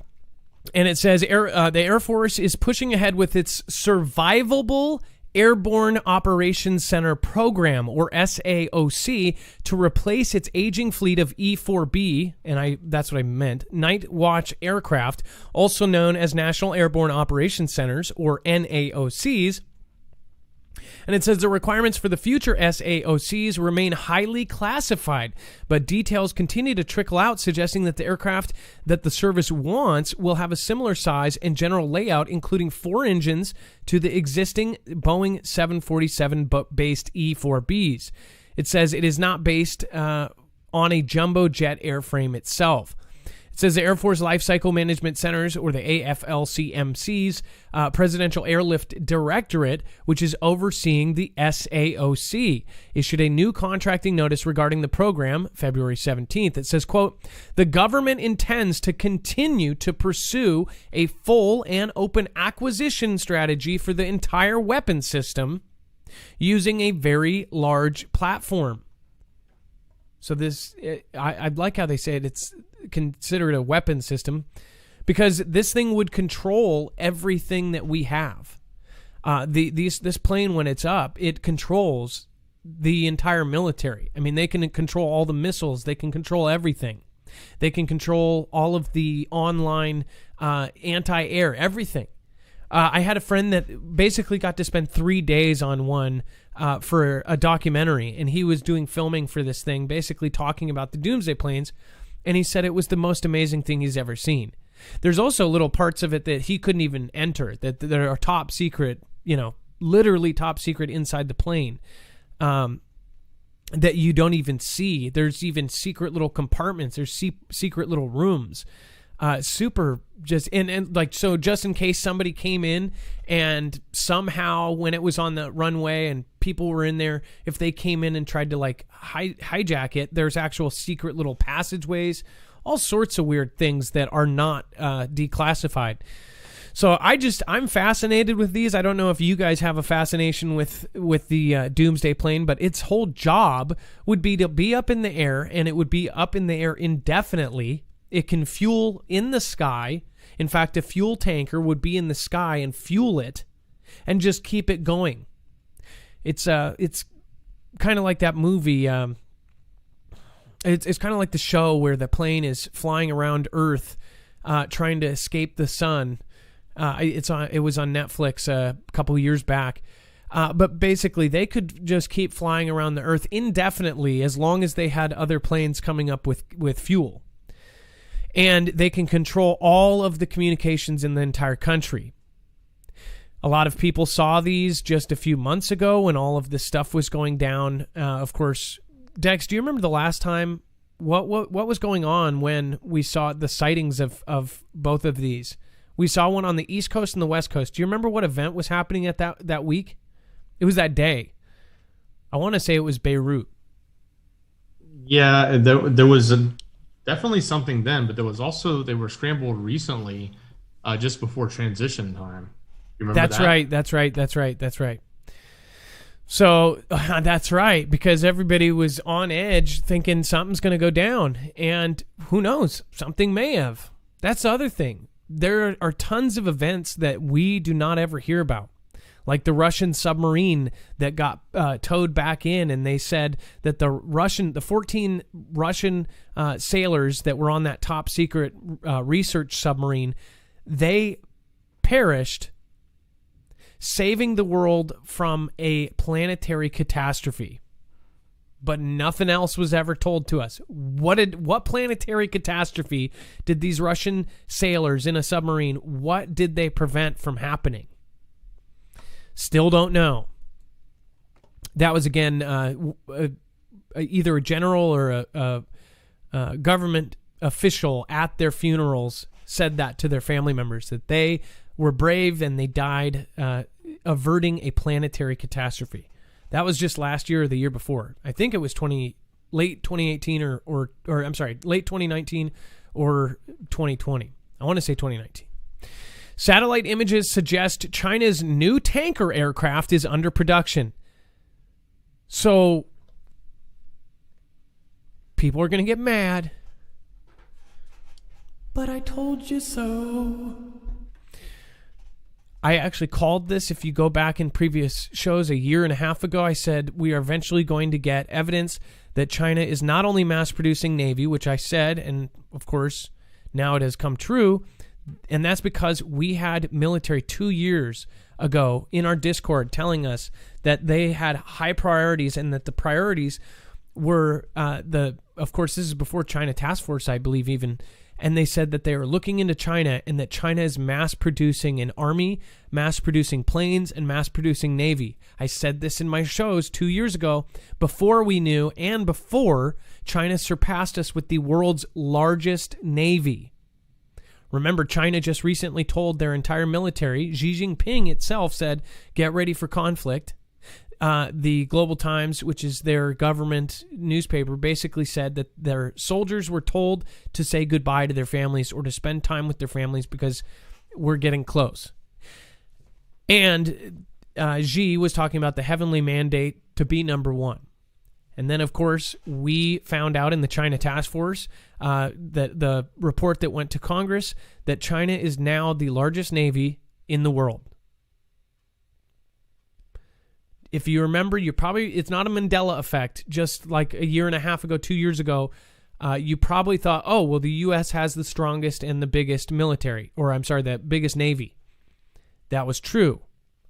it says the Air Force is pushing ahead with its Survivable Airborne Operations Center program, or SAOC, to replace its aging fleet of E-4B, and that's what I meant, Night Watch aircraft, also known as National Airborne Operations Centers, or NAOCs. And it says the requirements for the future SAOCs remain highly classified, but details continue to trickle out, suggesting that the aircraft that the service wants will have a similar size and general layout, including 4 engines to the existing Boeing 747-based E-4Bs. It says it is not based on a jumbo jet airframe itself. It says the Air Force Life Cycle Management Centers, or the AFLCMC's, Presidential Airlift Directorate, which is overseeing the SAOC, issued a new contracting notice regarding the program February 17th. It says, quote, "The government intends to continue to pursue a full and open acquisition strategy for the entire weapon system using a very large platform." So this, I like how they say it's considered a weapon system, because this thing would control everything that we have. This plane, when it's up, it controls the entire military. I mean, they can control all the missiles. They can control everything. They can control all of the online anti-air, everything. I had a friend that basically got to spend 3 days on one for a documentary, and he was doing filming for this thing, basically talking about the Doomsday planes, and he said it was the most amazing thing he's ever seen. There's also little parts of it that he couldn't even enter, that are top secret, literally top secret inside the plane, that you don't even see. There's even secret little compartments. There's secret little rooms. Super just so just in case somebody came in and somehow when it was on the runway and people were in there, if they came in and tried to hijack it, there's actual secret little passageways, all sorts of weird things that are not declassified. So I'm fascinated with these. I don't know if you guys have a fascination with the Doomsday plane, but its whole job would be to be up in the air, and it would be up in the air indefinitely. It can fuel in the sky. In fact, a fuel tanker would be in the sky and fuel it and just keep it going. It's kind of like that movie. It's kind of like the show where the plane is flying around Earth, trying to escape the sun. It was on Netflix a couple years back. But basically, they could just keep flying around the Earth indefinitely as long as they had other planes coming up with fuel. And they can control all of the communications in the entire country. A lot of people saw these just a few months ago when all of this stuff was going down. Of course, Dex, do you remember the last time? What was going on when we saw the sightings of both of these? We saw one on the East Coast and the West Coast. Do you remember what event was happening at that week? It was that day. I want to say it was Beirut. Yeah, there was definitely something then, but there was also, they were scrambled recently, just before transition time. You remember that? That's right. So that's right, because everybody was on edge thinking something's going to go down, and who knows, something may have. That's the other thing. There are tons of events that we do not ever hear about, like the Russian submarine that got towed back in, and they said that the 14 Russian sailors that were on that top secret research submarine, they perished saving the world from a planetary catastrophe. But nothing else was ever told to us. What planetary catastrophe did these Russian sailors in a submarine, what did they prevent from happening? Still don't know. That was, again, either a general or a government official at their funerals said that to their family members, that they were brave and they died averting a planetary catastrophe. That was just last year or the year before. I think it was late 2018 or I'm sorry, late 2019 or 2020. I want to say 2019. Satellite images suggest China's new tanker aircraft is under production. So people are going to get mad. But I told you so. I actually called this, if you go back in previous shows a year and a half ago, I said we are eventually going to get evidence that China is not only mass-producing Navy, which I said, and of course now it has come true, and that's because we had military 2 years ago in our Discord telling us that they had high priorities and that the priorities were, of course, this is before China Task Force, I believe even, and they said that they are looking into China and that China is mass-producing an army, mass-producing planes, and mass-producing Navy. I said this in my shows 2 years ago, before we knew and before China surpassed us with the world's largest Navy. Remember, China just recently told their entire military, Xi Jinping itself said, get ready for conflict. The Global Times, which is their government newspaper, basically said that their soldiers were told to say goodbye to their families or to spend time with their families because we're getting close. And Xi was talking about the heavenly mandate to be number one. And then, of course, we found out in the China Task Force, that the report that went to Congress, that China is now the largest Navy in the world. If you remember, it's not a Mandela effect. Just like a year and a half ago, 2 years ago, you probably thought, oh, well, the U.S. has the strongest and the biggest military, or I'm sorry, the biggest Navy. That was true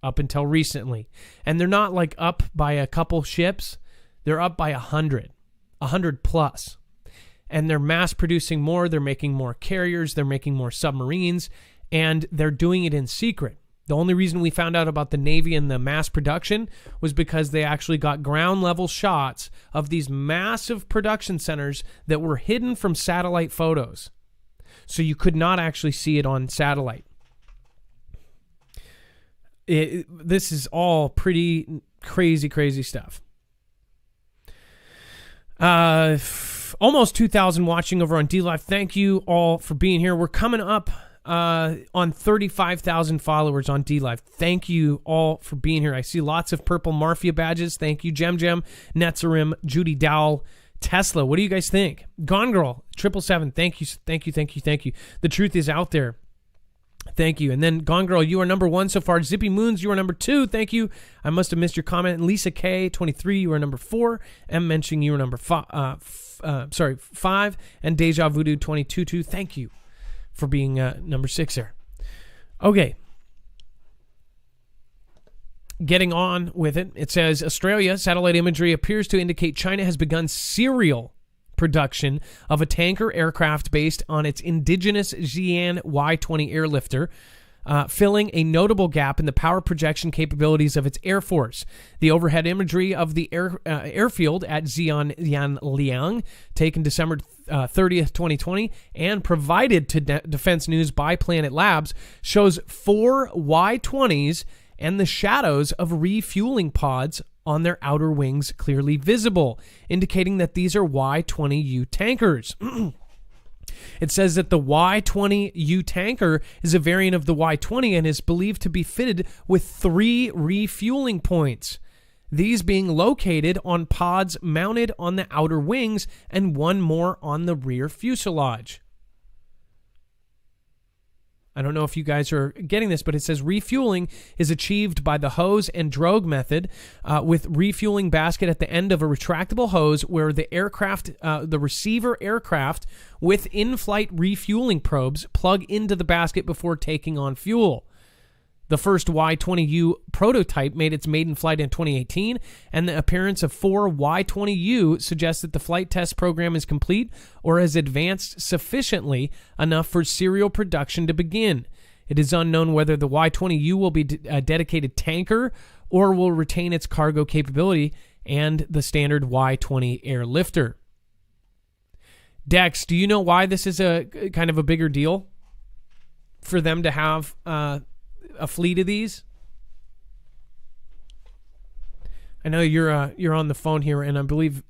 up until recently. And they're not like up by a couple ships. They're up by 100 plus. And they're mass producing more. They're making more carriers. They're making more submarines. And they're doing it in secret. The only reason we found out about the Navy and the mass production was because they actually got ground level shots of these massive production centers that were hidden from satellite photos. So you could not actually see it on satellite. This is all pretty crazy stuff. Almost 2,000 watching over on DLive. Thank you all for being here. We're coming up on 35,000 followers on DLive. Thank you all for being here. I see lots of purple Marfia badges. Thank you, Jem, Netzarim, Judy Dowell, Tesla. What do you guys think? Gone Girl, 777. Thank you. The truth is out there. Thank you. And then Gone Girl, you are number 1 so far. Zippy Moons, you are number 2. Thank you. I must have missed your comment. And Lisa K, 23, you are number 4. M mentioning you are number 5. And Deja Voodoo 22. Thank you for being number 6 there. Okay. Getting on with it. It says Australia satellite imagery appears to indicate China has begun serial production of a tanker aircraft based on its indigenous Xi'an Y-20 airlifter, filling a notable gap in the power projection capabilities of its air force. The overhead imagery of the airfield at Xianliang, taken December 30th, 2020, and provided to Defense News by Planet Labs, shows 4 Y-20s and the shadows of refueling pods on their outer wings clearly visible, indicating that these are Y-20U tankers. It says that the Y-20U tanker is a variant of the Y-20 and is believed to be fitted with 3 refueling points, these being located on pods mounted on the outer wings and 1 more on the rear fuselage. I don't know if you guys are getting this, but it says refueling is achieved by the hose and drogue method, with refueling basket at the end of a retractable hose where the receiver aircraft with in-flight refueling probes plug into the basket before taking on fuel. The first Y-20U prototype made its maiden flight in 2018, and the appearance of 4 Y-20U suggests that the flight test program is complete or has advanced sufficiently enough for serial production to begin. It is unknown whether the Y-20U will be a dedicated tanker or will retain its cargo capability and the standard Y-20 airlifter. Dex, do you know why this is a kind of a bigger deal for them to have a fleet of these? I know you're on the phone here, and I believe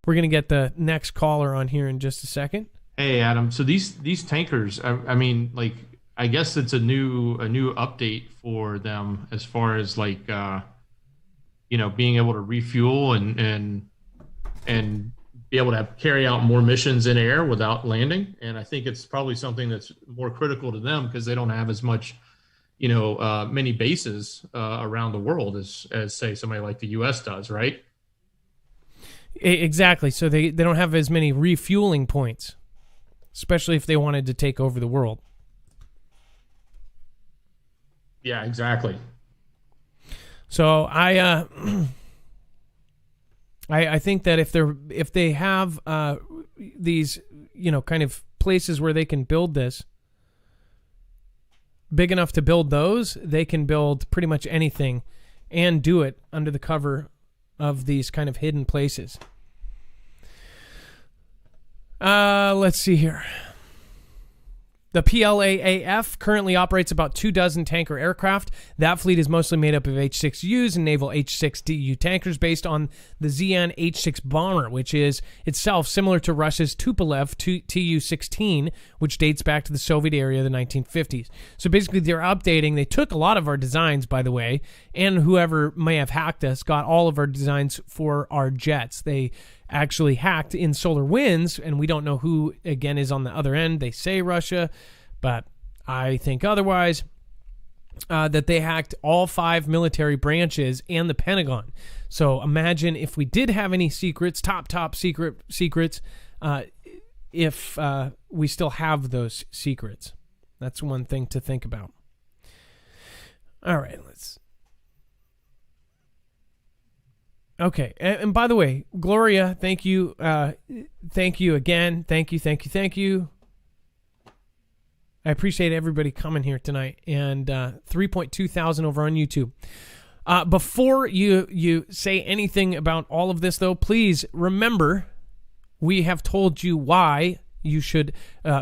we're going to get the next caller on here in just a second. Hey, Adam. So these tankers, I mean, like, I guess it's a new update for them as far as like being able to refuel and be able to carry out more missions in air without landing. And I think it's probably something that's more critical to them because they don't have as much many bases around the world as say somebody like the U.S. does, right? Exactly. So they don't have as many refueling points, especially if they wanted to take over the world. Yeah, exactly. So I think that if they have these kind of places where they can build this, big enough to build those, they can build pretty much anything and do it under the cover of these kind of hidden places. Let's see here. The PLAAF currently operates about 24 tanker aircraft. That fleet is mostly made up of H-6Us and naval H-6DU tankers based on the Xi'an H-6 bomber, which is itself similar to Russia's Tupolev Tu-16, which dates back to the Soviet era of the 1950s. So basically they're updating. They took a lot of our designs, by the way, and whoever may have hacked us got all of our designs for our jets. They actually hacked in SolarWinds, and we don't know who, again, is on the other end. They say Russia, but I think otherwise, that they hacked all 5 military branches and the Pentagon. So imagine if we did have any secrets, top secrets, if we still have those secrets. That's one thing to think about. All right, let's... Okay, and by the way, Gloria, thank you again. Thank you. I appreciate everybody coming here tonight, and 3.2 thousand over on YouTube. Before you say anything about all of this, though, please remember, we have told you why you should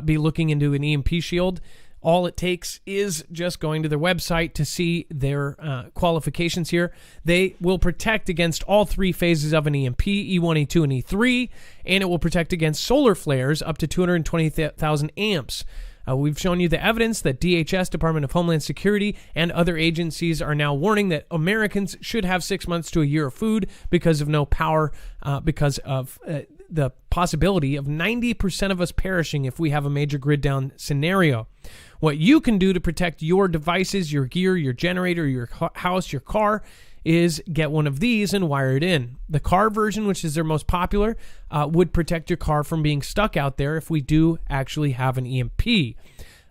be looking into an EMP shield. All it takes is just going to their website to see their qualifications here. They will protect against all 3 phases of an EMP, E1, E2, and E3, and it will protect against solar flares up to 220,000 amps. We've shown you the evidence that DHS, Department of Homeland Security, and other agencies are now warning that Americans should have 6 months to a year of food because of no power, because of the possibility of 90% of us perishing if we have a major grid down scenario. What you can do to protect your devices, your gear, your generator, your house, your car, is get one of these and wire it in. The car version, which is their most popular, would protect your car from being stuck out there if we do actually have an EMP.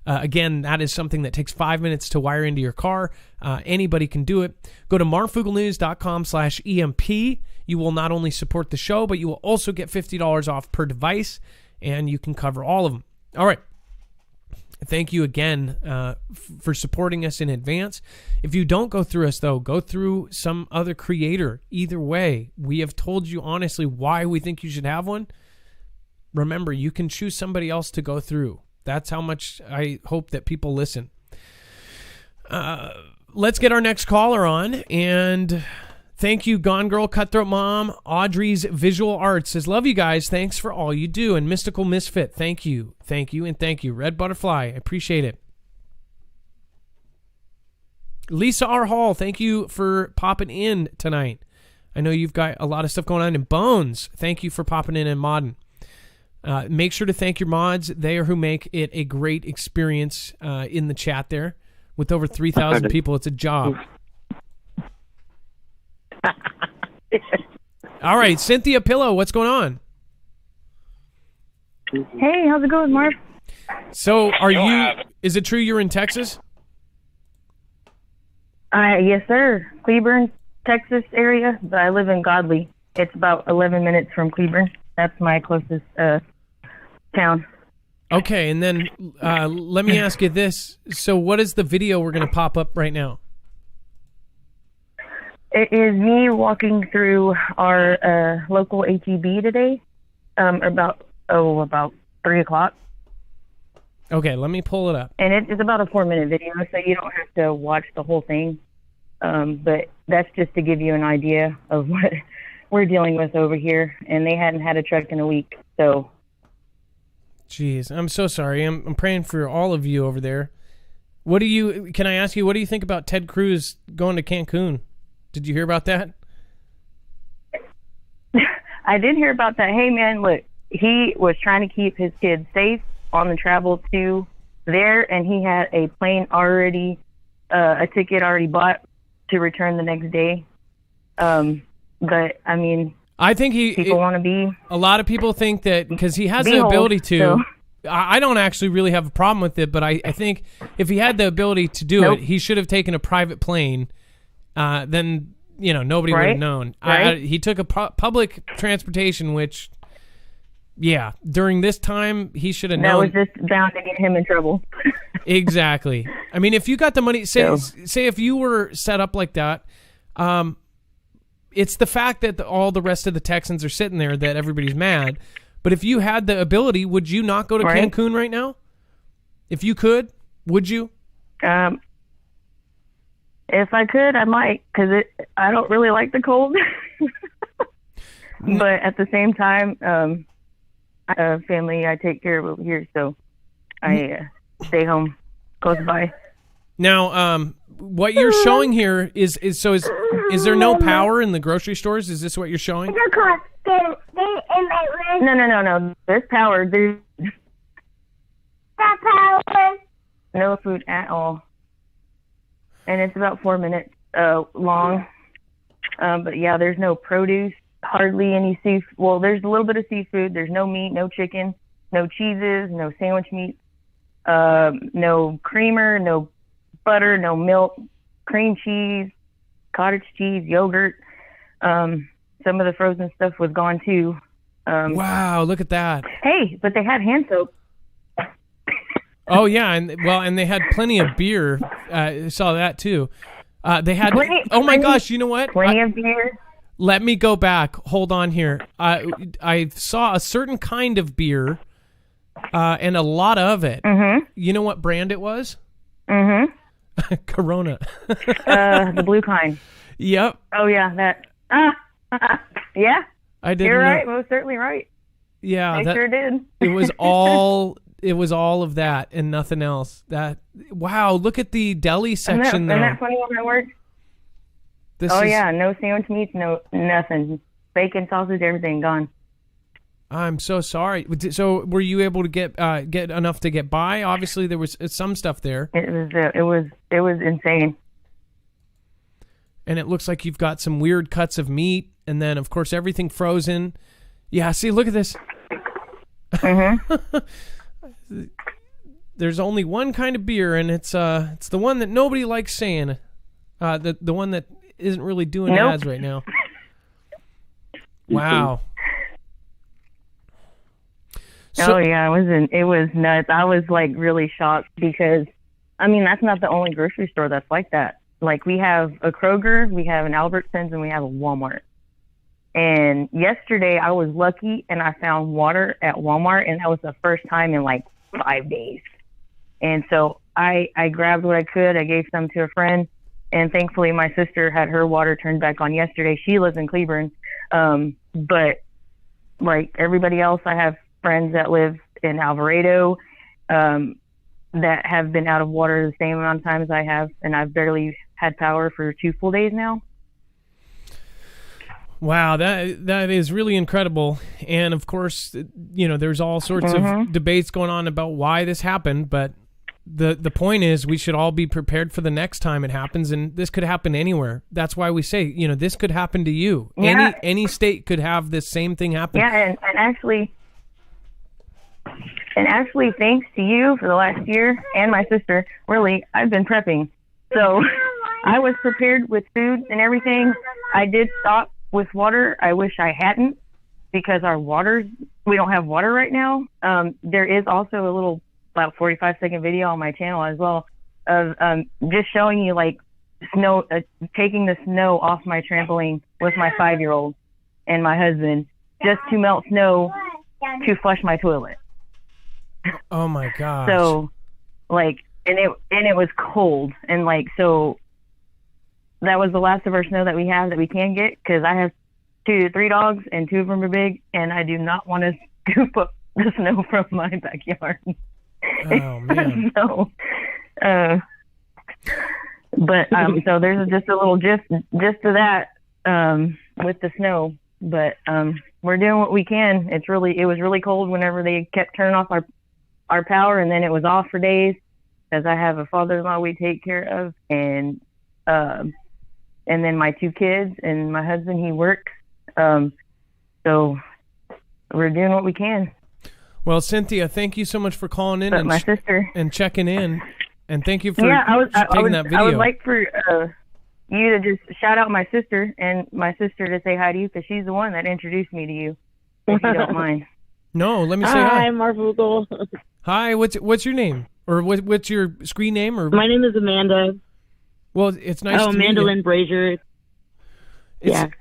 Again, that is something that takes 5 minutes to wire into your car. Anybody can do it. Go to marfooglenews.com/EMP. You will not only support the show, but you will also get $50 off per device, and you can cover all of them. All right. Thank you again for supporting us in advance. If you don't go through us, though, go through some other creator. Either way, we have told you honestly why we think you should have one. Remember, you can choose somebody else to go through. That's how much I hope that people listen. Let's get our next caller on. And thank you, Gone Girl, Cutthroat Mom, Audrey's Visual Arts says, love you guys. Thanks for all you do. And Mystical Misfit, thank you. Thank you and thank you. Red Butterfly, I appreciate it. Lisa R. Hall, thank you for popping in tonight. I know you've got a lot of stuff going on in Bones. Thank you for popping in and modding. Make sure to thank your mods. They are who make it a great experience in the chat there. With over 3,000 people, it's a job. All right, Cynthia Pillow, what's going on? Hey, how's it going, Marv? So, is it true you're in Texas? Yes, sir. Cleburne, Texas area, but I live in Godley. It's about 11 minutes from Cleburne. That's my closest town. Okay, and then let me ask you this. So what is the video we're going to pop up right now? It is me walking through our local HEB today, about 3 o'clock. Okay, let me pull it up. And it is about a 4-minute video, so you don't have to watch the whole thing. But that's just to give you an idea of what we're dealing with over here. And they hadn't had a truck in a week, so... Jeez, I'm so sorry. I'm praying for all of you over there. Can I ask you, what do you think about Ted Cruz going to Cancun? Did you hear about that? I did hear about that. Hey, man, look, he was trying to keep his kids safe on the travel to there, and he had a plane already, a ticket already bought to return the next day. But, I mean... I think people want to be. A lot of people think that because he has the ability to. So. I don't actually really have a problem with it, but I think if he had the ability to do it, he should have taken a private plane. Then nobody would have known. Right? He took a public transportation, which, during this time he should have known. That was just bound to get him in trouble. Exactly. I mean, if you got the money, say if you were set up like that. It's the fact that all the rest of the Texans are sitting there that everybody's mad. But if you had the ability, would you not go to Cancun right now? If you could, would you? If I could, I might, because I don't really like the cold. But at the same time, I have family I take care of over here, so I stay home close by. Now, what you're showing here is there no power in the grocery stores? Is this what you're showing? No. There's power. There's no food at all. And it's about 4 minutes long. But yeah, there's no produce, hardly any seafood. Well, there's a little bit of seafood. There's no meat, no chicken, no cheeses, no sandwich meat, no creamer, no butter, no milk, cream cheese, cottage cheese, yogurt. Some of the frozen stuff was gone too. Wow, look at that. Hey, but they had hand soap. Oh yeah, and they had plenty of beer. I saw that too. They had. Gosh, you know what? Plenty of beer. Let me go back. Hold on here. I saw a certain kind of beer, and a lot of it. Mm-hmm. You know what brand it was? Mm-hmm. Corona. The blue kind. Yep. Oh yeah, that. Yeah. I didn't. You're right. Most certainly right. Yeah, I sure did. It was all it was all of that and nothing else. Wow, look at the deli section though. Isn't that funny when I work? Yeah, no sandwich meats, no nothing. Bacon, sausage, everything gone. I'm so sorry. So were you able to get enough to get by? Obviously there was some stuff there. It was insane. And it looks like you've got some weird cuts of meat, and then of course everything frozen. Yeah, see, look at this. Mm-hmm. There's only one kind of beer, and it's the one that nobody likes saying. The one that isn't really doing ads right now. Wow. So, yeah, it was nuts. I was like really shocked because, I mean, that's not the only grocery store that's like that. Like, we have a Kroger, we have an Albertsons, and we have a Walmart. And yesterday I was lucky and I found water at Walmart, and that was the first time in like 5 days. And so I grabbed what I could. I gave some to a friend, and thankfully my sister had her water turned back on yesterday. She lives in Cleburne. But like everybody else, I have friends that live in Alvarado, that have been out of water the same amount of time as I have, and I've barely had power for 2 full days now. Wow, that is really incredible. And of course, there's all sorts of debates going on about why this happened, but the point is we should all be prepared for the next time it happens, and this could happen anywhere. That's why we say, this could happen to you. Yeah. Any state could have this same thing happen. Yeah, and actually thanks to you for the last year and my sister, really, I've been prepping. So I was prepared with food and everything. I did stop with water. I wish I hadn't, because we don't have water right now. There is also a little about 45-second video on my channel as well of just showing you like snow, taking the snow off my trampoline with my 5-year-old and my husband just to melt snow to flush my toilet. Oh my gosh. So like, and it was cold, and like, so that was the last of our snow that we have that we can get, because I have 2 to 3 dogs and 2 of them are big, and I do not want to scoop up the snow from my backyard. Oh man. So, but so there's just a little gist to that with the snow. But we're doing what we can. It was really cold whenever they kept turning off our power, and then it was off for days, because I have a father-in-law we take care of, and then my 2 kids and my husband, he works. So we're doing what we can. Well, Cynthia, thank you so much for calling in my sister and checking in, and thank you for taking that video. I would like for you to just shout out my sister, and my sister to say hi to you, because she's the one that introduced me to you, if you don't mind. No, let me say hi. Hi, Marfoogle. Hi, what's your name? Or what's your screen name? Or my name is Amanda. Well, it's nice to meet you. Amanda Lynn Brazier.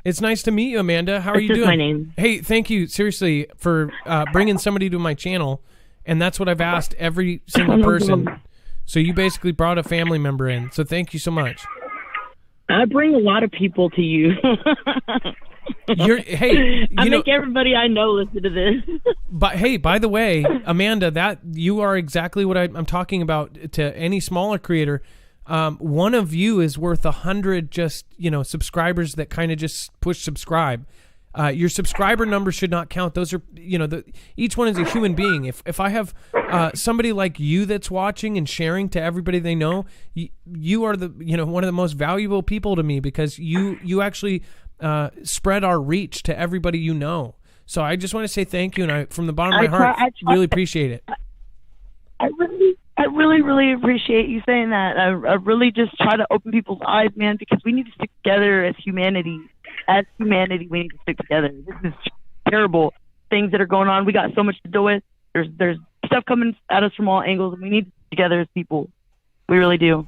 It's nice to meet you, Amanda. How are you doing? That's my name. Hey, thank you, seriously, for bringing somebody to my channel, and that's what I've asked every single person. So you basically brought a family member in, so thank you so much. I bring a lot of people to you. I make everybody I know listen to this. But hey, by the way, Amanda, that you are exactly what I'm talking about to any smaller creator. One of you is worth 100 just subscribers that kind of just push subscribe. Your subscriber numbers should not count. Those are each one is a human being. If I have somebody like you that's watching and sharing to everybody they know, you are the one of the most valuable people to me, because you actually spread our reach to everybody you know. So I just want to say thank you, and I from the bottom of my heart really appreciate it. I really, really appreciate you saying that. I really just try to open people's eyes, man, because we need to stick together as humanity. As humanity, we need to stick together. This is terrible things that are going on. We got so much to deal with. There's stuff coming at us from all angles, and we need to stick together as people. We really do.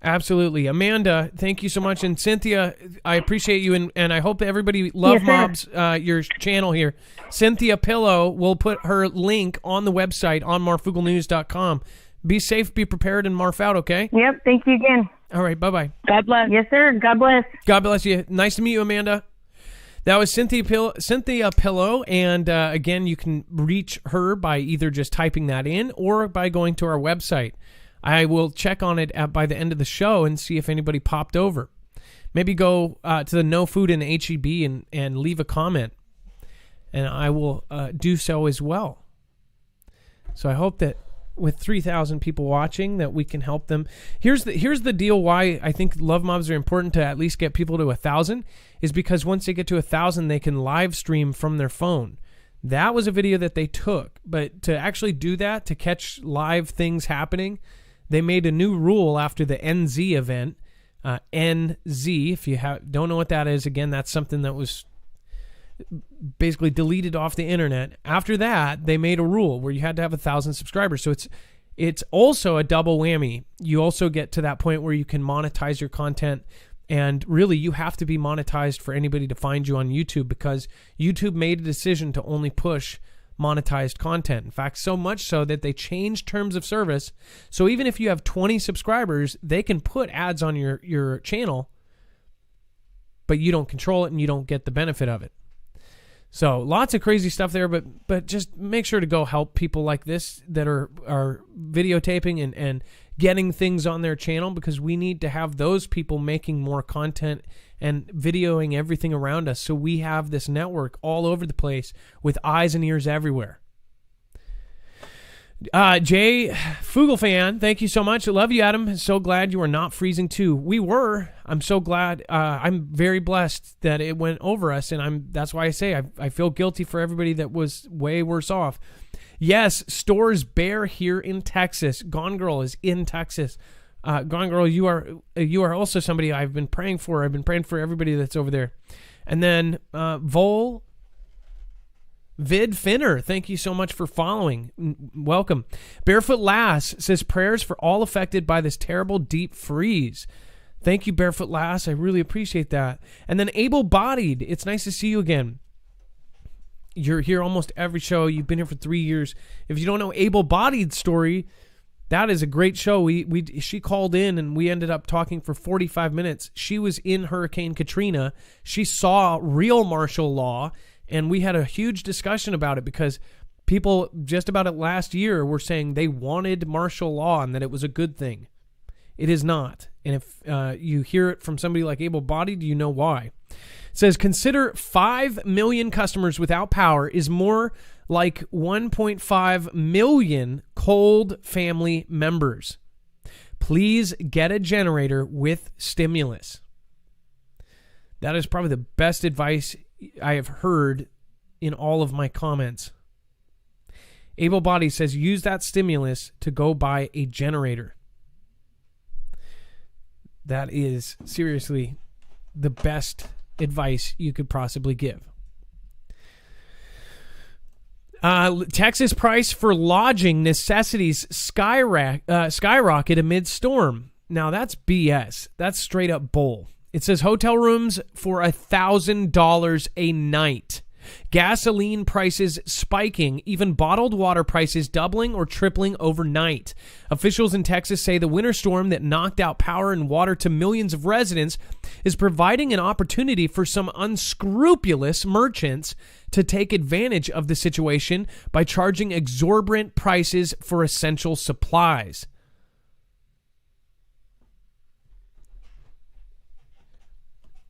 Absolutely. Amanda, thank you so much. And Cynthia, I appreciate you, and I hope that everybody mobs your channel here. Cynthia Pillow will put her link on the website on marfooglenews.com. Be safe, be prepared, and marf out, okay? Yep, thank you again. All right, bye-bye. God bless. Yes, sir. God bless. God bless you. Nice to meet you, Amanda. That was Cynthia Pillow, and again, you can reach her by either just typing that in or by going to our website. I will check on it by the end of the show and see if anybody popped over. Maybe go to the No Food in HEB and leave a comment, and I will do so as well. So I hope that with 3,000 people watching that we can help them. Here's the deal why I think love mobs are important to at least get people to 1,000 is because once they get to 1,000, they can live stream from their phone. That was a video that they took, but to actually do that, to catch live things happening, they made a new rule after the NZ event. NZ, if you don't know what that is, again, that's something that was basically deleted off the internet. After that, they made a rule where you had to have 1,000 subscribers. So it's also a double whammy. You also get to that point where you can monetize your content, and really you have to be monetized for anybody to find you on YouTube, because YouTube made a decision to only push monetized content. In fact, so much so that they changed terms of service. So even if you have 20 subscribers, they can put ads on your channel, but you don't control it and you don't get the benefit of it. So lots of crazy stuff there, but just make sure to go help people like this that are videotaping and getting things on their channel, because we need to have those people making more content and videoing everything around us, so we have this network all over the place with eyes and ears everywhere. Jay Fugel fan, thank you so much. I love you, Adam. So glad you are not freezing too. We were. I'm so glad. I'm very blessed that it went over us, and that's why I say I feel guilty for everybody that was way worse off. Yes, stores bare here in Texas. Gone Girl is in Texas. Gone Girl, you are also somebody I've been praying for. I've been praying for everybody that's over there. And then Vol Vid Finner, thank you so much for following. Welcome. Barefoot Lass says prayers for all affected by this terrible deep freeze. Thank you, Barefoot Lass. I really appreciate that. And then Able Bodied, it's nice to see you again. You're here almost every show. You've been here for 3 years. If you don't know Able Bodied story, that is a great show. She called in and we ended up talking for 45 minutes. She was in Hurricane Katrina. She saw real martial law, and we had a huge discussion about it, because people just about it last year were saying they wanted martial law and that it was a good thing. It is not. And if you hear it from somebody like Able Bodied, you know why. It says, consider 5 million customers without power is more like 1.5 million cold family members. Please get a generator with stimulus. That is probably the best advice I have heard in all of my comments. Able Body says use that stimulus to go buy a generator. That is seriously the best advice you could possibly give. Texas price for lodging necessities skyrocket amid storm. Now that's BS. That's straight up bull. It says hotel rooms for $1,000 a night. Gasoline prices spiking, even bottled water prices doubling or tripling overnight. Officials in Texas say the winter storm that knocked out power and water to millions of residents is providing an opportunity for some unscrupulous merchants to take advantage of the situation by charging exorbitant prices for essential supplies.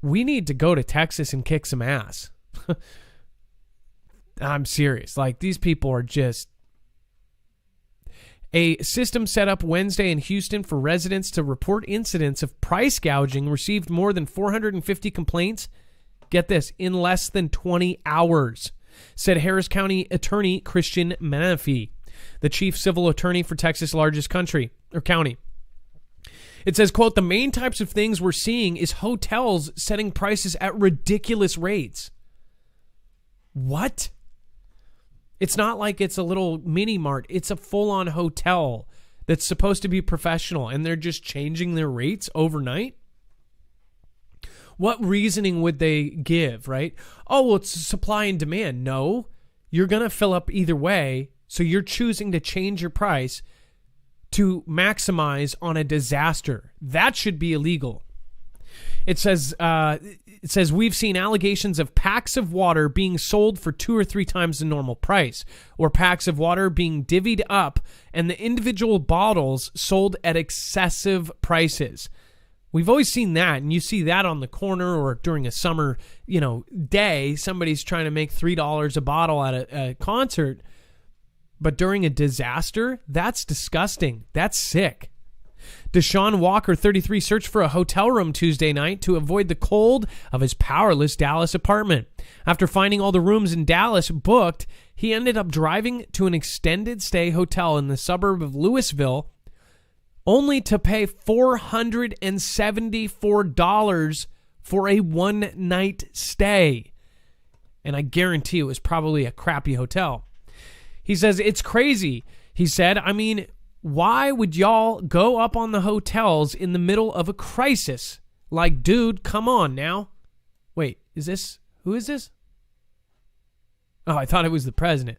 We need to go to Texas and kick some ass. I'm serious. Like, these people are just... A system set up Wednesday in Houston for residents to report incidents of price gouging received more than 450 complaints. Get this, in less than 20 hours, said Harris County Attorney Christian Menifee, the chief civil attorney for Texas' largest county. It says, quote, the main types of things we're seeing is hotels setting prices at ridiculous rates. What? It's not like it's a little mini mart. It's a full-on hotel that's supposed to be professional, and they're just changing their rates overnight? What reasoning would they give, right? Oh, well, it's supply and demand. No, you're going to fill up either way, so you're choosing to change your price to maximize on a disaster. That should be illegal. It says we've seen allegations of packs of water being sold for 2 or 3 times the normal price, or packs of water being divvied up and the individual bottles sold at excessive prices. We've always seen that, and you see that on the corner or during a summer, day. Somebody's trying to make $3 a bottle at a concert, but during a disaster, that's disgusting. That's sick. Deshaun Walker, 33, searched for a hotel room Tuesday night to avoid the cold of his powerless Dallas apartment. After finding all the rooms in Dallas booked, he ended up driving to an extended stay hotel in the suburb of Louisville, only to pay $474 for a one-night stay. And I guarantee it was probably a crappy hotel. He says, it's crazy. He said, I mean, why would y'all go up on the hotels in the middle of a crisis? Like, dude, come on now. Wait, who is this? Oh, I thought it was the president.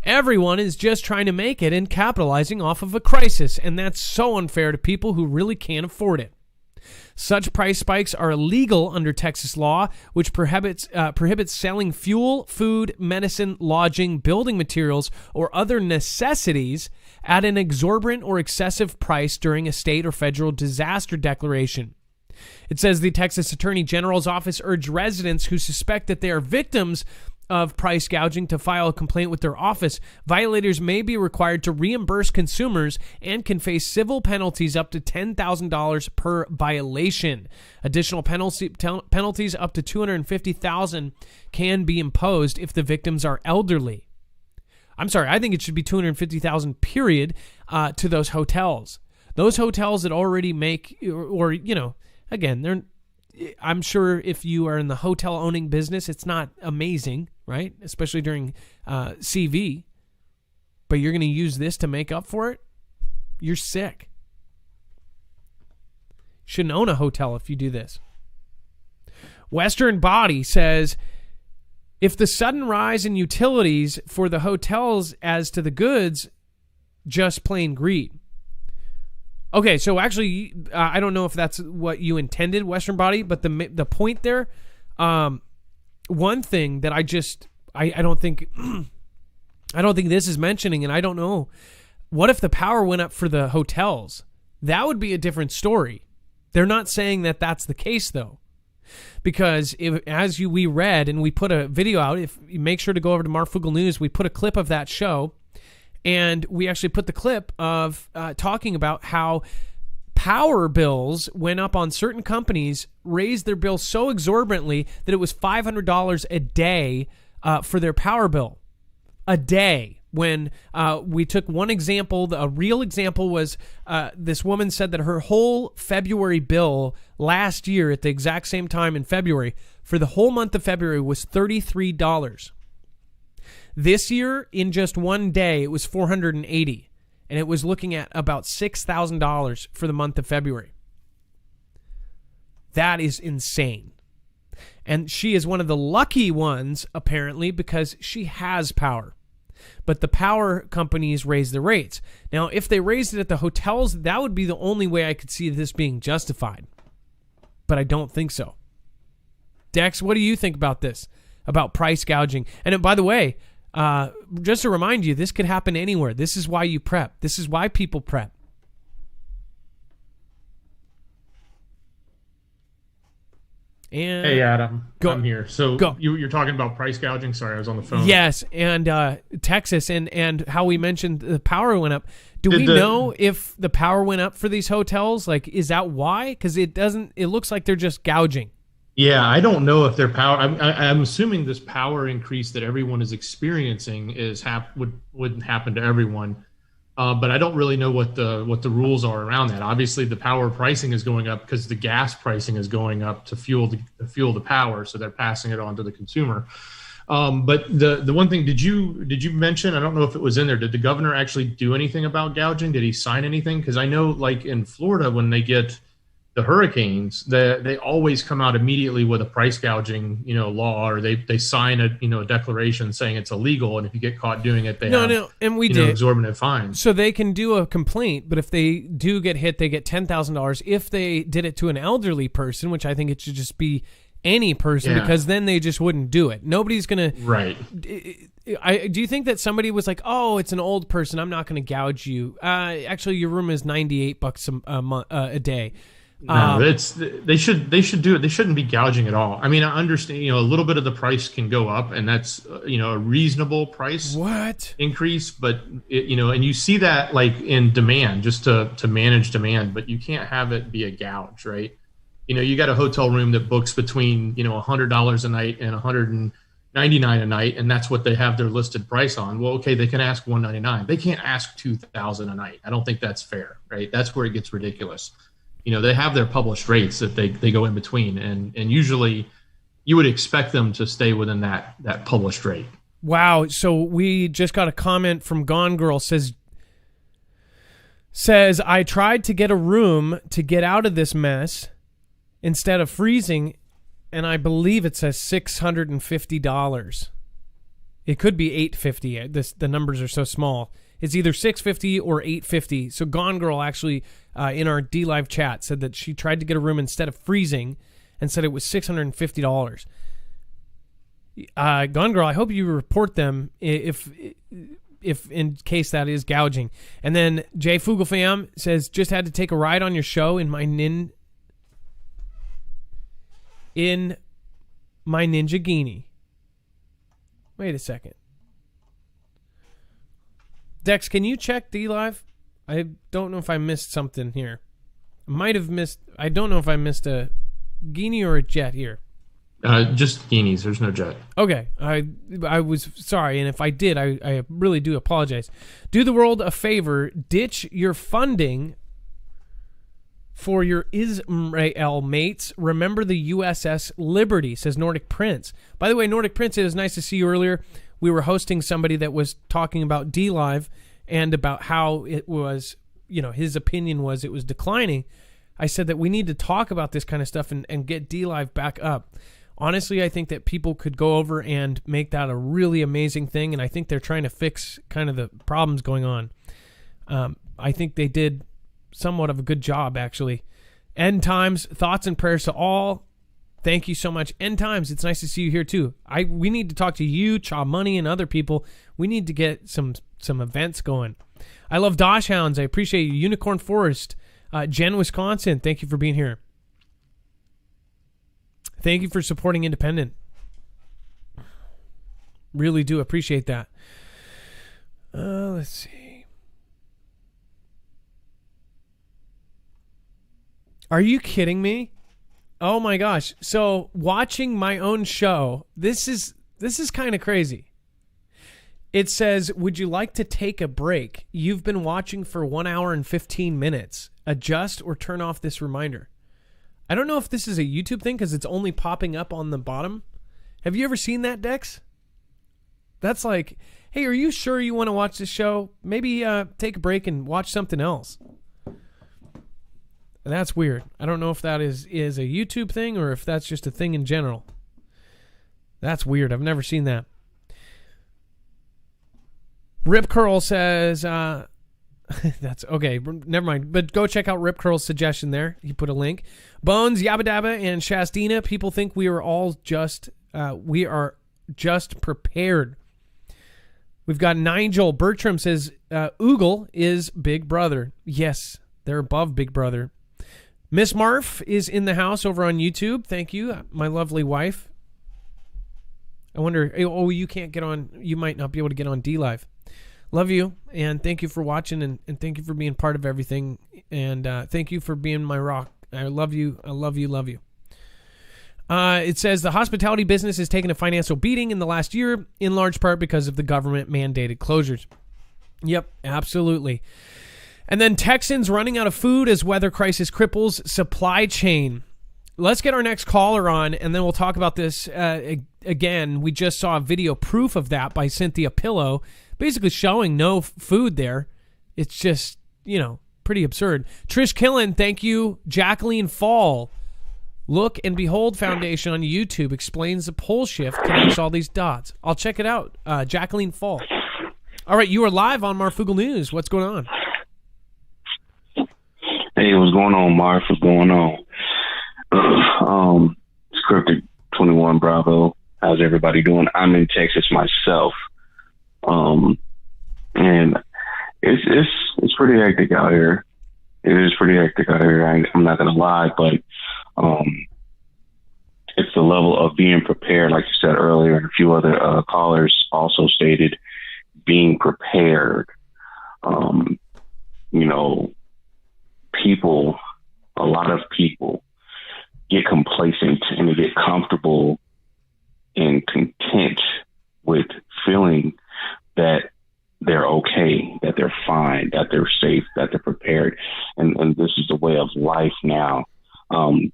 Everyone is just trying to make it and capitalizing off of a crisis, and that's so unfair to people who really can't afford it. Such price spikes are illegal under Texas law, which prohibits selling fuel, food, medicine, lodging, building materials, or other necessities at an exorbitant or excessive price during a state or federal disaster declaration. It says the Texas Attorney General's office urged residents who suspect that they are victims of price gouging to file a complaint with their office. Violators may be required to reimburse consumers and can face civil penalties up to $10,000 per violation. Additional penalties up to $250,000 can be imposed if the victims are elderly. I'm sorry, I think it should be $250,000 period to those hotels. Those hotels that already make, or again, I'm sure if you are in the hotel owning business, it's not amazing, right? Especially during CV. But you're going to use this to make up for it? You're sick. Shouldn't own a hotel if you do this. Western Body says, if the sudden rise in utilities for the hotels as to the goods, just plain greed. Okay, so actually, I don't know if that's what you intended, Western Body, but the point there, one thing that I don't think this is mentioning, and I don't know, what if the power went up for the hotels? That would be a different story. They're not saying that that's the case, though, because we read and we put a video out. If you make sure to go over to Marfoogle News, we put a clip of that show. And we actually put the clip of talking about how power bills went up on certain companies, raised their bill so exorbitantly that it was $500 a day for their power bill. A day. When we took one example, a real example was this woman said that her whole February bill last year at the exact same time in February, for the whole month of February, was $33. This year, in just one day, it was $480, and it was looking at about $6,000 for the month of February. That is insane. And she is one of the lucky ones, apparently, because she has power. But the power companies raise the rates. Now, if they raised it at the hotels, that would be the only way I could see this being justified. But I don't think so. Dex, what do you think about this? About price gouging? And by the way, just to remind you, this could happen anywhere. This is why you prep. This is why people prep. And hey, Adam, go. I'm here. So you're talking about price gouging? Sorry, I was on the phone. Yes, and Texas and how we mentioned the power went up. Do we know if the power went up for these hotels? Like, is that why? Because it looks like they're just gouging. Yeah, I don't know if their power. I'm assuming this power increase that everyone is experiencing wouldn't happen to everyone, but I don't really know what the rules are around that. Obviously, the power pricing is going up because the gas pricing is going up to fuel the power, so they're passing it on to the consumer. But the one thing, did you mention? I don't know if it was in there. Did the governor actually do anything about gouging? Did he sign anything? Because I know, like in Florida, when they get the hurricanes, they always come out immediately with a price gouging, law, or they sign a declaration saying it's illegal, and if you get caught doing it, they have and we did exorbitant fines. So they can do a complaint, but if they do get hit, they get $10,000. If they did it to an elderly person, which I think it should just be any person, because then they just wouldn't do it. Nobody's gonna. Right. Do you think that somebody was like, "Oh, it's an old person, I'm not going to gouge you"? Actually, your room is $98 a month, a day. No, they should do it. They shouldn't be gouging at all. I mean, I understand, a little bit of the price can go up, and that's a reasonable price increase. But and you see that like in demand, just to manage demand. But you can't have it be a gouge, right? You got a hotel room that books between $100 a night and $199 a night, and that's what they have their listed price on. Well, okay, they can ask $199. They can't ask $2,000 a night. I don't think that's fair, right? That's where it gets ridiculous. They have their published rates that they go in between, and usually you would expect them to stay within that published rate. Wow. So we just got a comment from Gone Girl says, I tried to get a room to get out of this mess instead of freezing, and I believe it says $650. It could be $850. The numbers are so small. It's either $650 or $850. So Gone Girl actually, in our D-Live chat, said that she tried to get a room instead of freezing and said it was $650. Gone Girl, I hope you report them if in case that is gouging. And then Jay Fugelfam says, just had to take a ride on your show in my Ninja Guinea. Wait a second. Dex, can you check D-Live? I don't know if I missed something here. I don't know if I missed a Guinea or a jet here. Just Guineas. There's no jet. Okay. I was sorry, and if I did, I really do apologize. Do the world a favor. Ditch your funding for your Israel mates. Remember the USS Liberty, says Nordic Prince. By the way, Nordic Prince, it was nice to see you earlier. We were hosting somebody that was talking about D-Live and about how it was, his opinion was it was declining. I said that we need to talk about this kind of stuff and get D-Live back up. Honestly, I think that people could go over and make that a really amazing thing, and I think they're trying to fix kind of the problems going on. I think they did somewhat of a good job, actually. End Times, thoughts and prayers to all. Thank you so much. End Times, it's nice to see you here too. We need to talk to you, Chaw Money, and other people. We need to get some events going. I love Dosh Hounds. I appreciate you. Unicorn Forest, Jen, Wisconsin, thank you for being here. Thank you for supporting independent. Really do appreciate that. Let's see. Are you kidding me? Oh my gosh. So watching my own show, this is kind of crazy. It says, would you like to take a break? You've been watching for 1 hour and 15 minutes. Adjust or turn off this reminder. I don't know if this is a YouTube thing because it's only popping up on the bottom. Have you ever seen that, Dex? That's like, hey, are you sure you want to watch this show? Maybe take a break and watch something else. That's weird. I don't know if that is a YouTube thing or if that's just a thing in general. That's weird. I've never seen that. Rip Curl says, that's okay. Never mind. But go check out Rip Curl's suggestion there. He put a link. Bones, Yabba Dabba, and Shastina. People think we are just prepared. We've got Nigel Bertram says, Oogle is Big Brother. Yes, they're above Big Brother. Miss Marf is in the house over on YouTube. Thank you, my lovely wife. I wonder, you can't get on, you might not be able to get on D-Live. Love you, and thank you for watching, and thank you for being part of everything, and thank you for being my rock. I love you, I love you, love you. It says the hospitality business has taken a financial beating in the last year, in large part because of the government-mandated closures. Yep, absolutely. And then Texans running out of food as weather crisis cripples supply chain. Let's get our next caller on, and then we'll talk about this again. We just saw a video proof of that by Cynthia Pillow, basically showing no food there. It's just, pretty absurd. Trish Killen, thank you. Jacqueline Fall, Look and Behold Foundation on YouTube explains the pole shift connects all these dots. I'll check it out. Jacqueline Fall. All right, you are live on Marfoogle News. What's going on? Hey, what's going on, Marf? What's going on? Scripted 21 Bravo. How's everybody doing? I'm in Texas myself. And it's pretty hectic out here. It is pretty hectic out here. I'm not gonna lie, but it's the level of being prepared, like you said earlier, and a few other callers also stated, being prepared. A lot of people get complacent and they get comfortable and content with feeling that they're okay, that they're fine, that they're safe, that they're prepared. And this is the way of life now,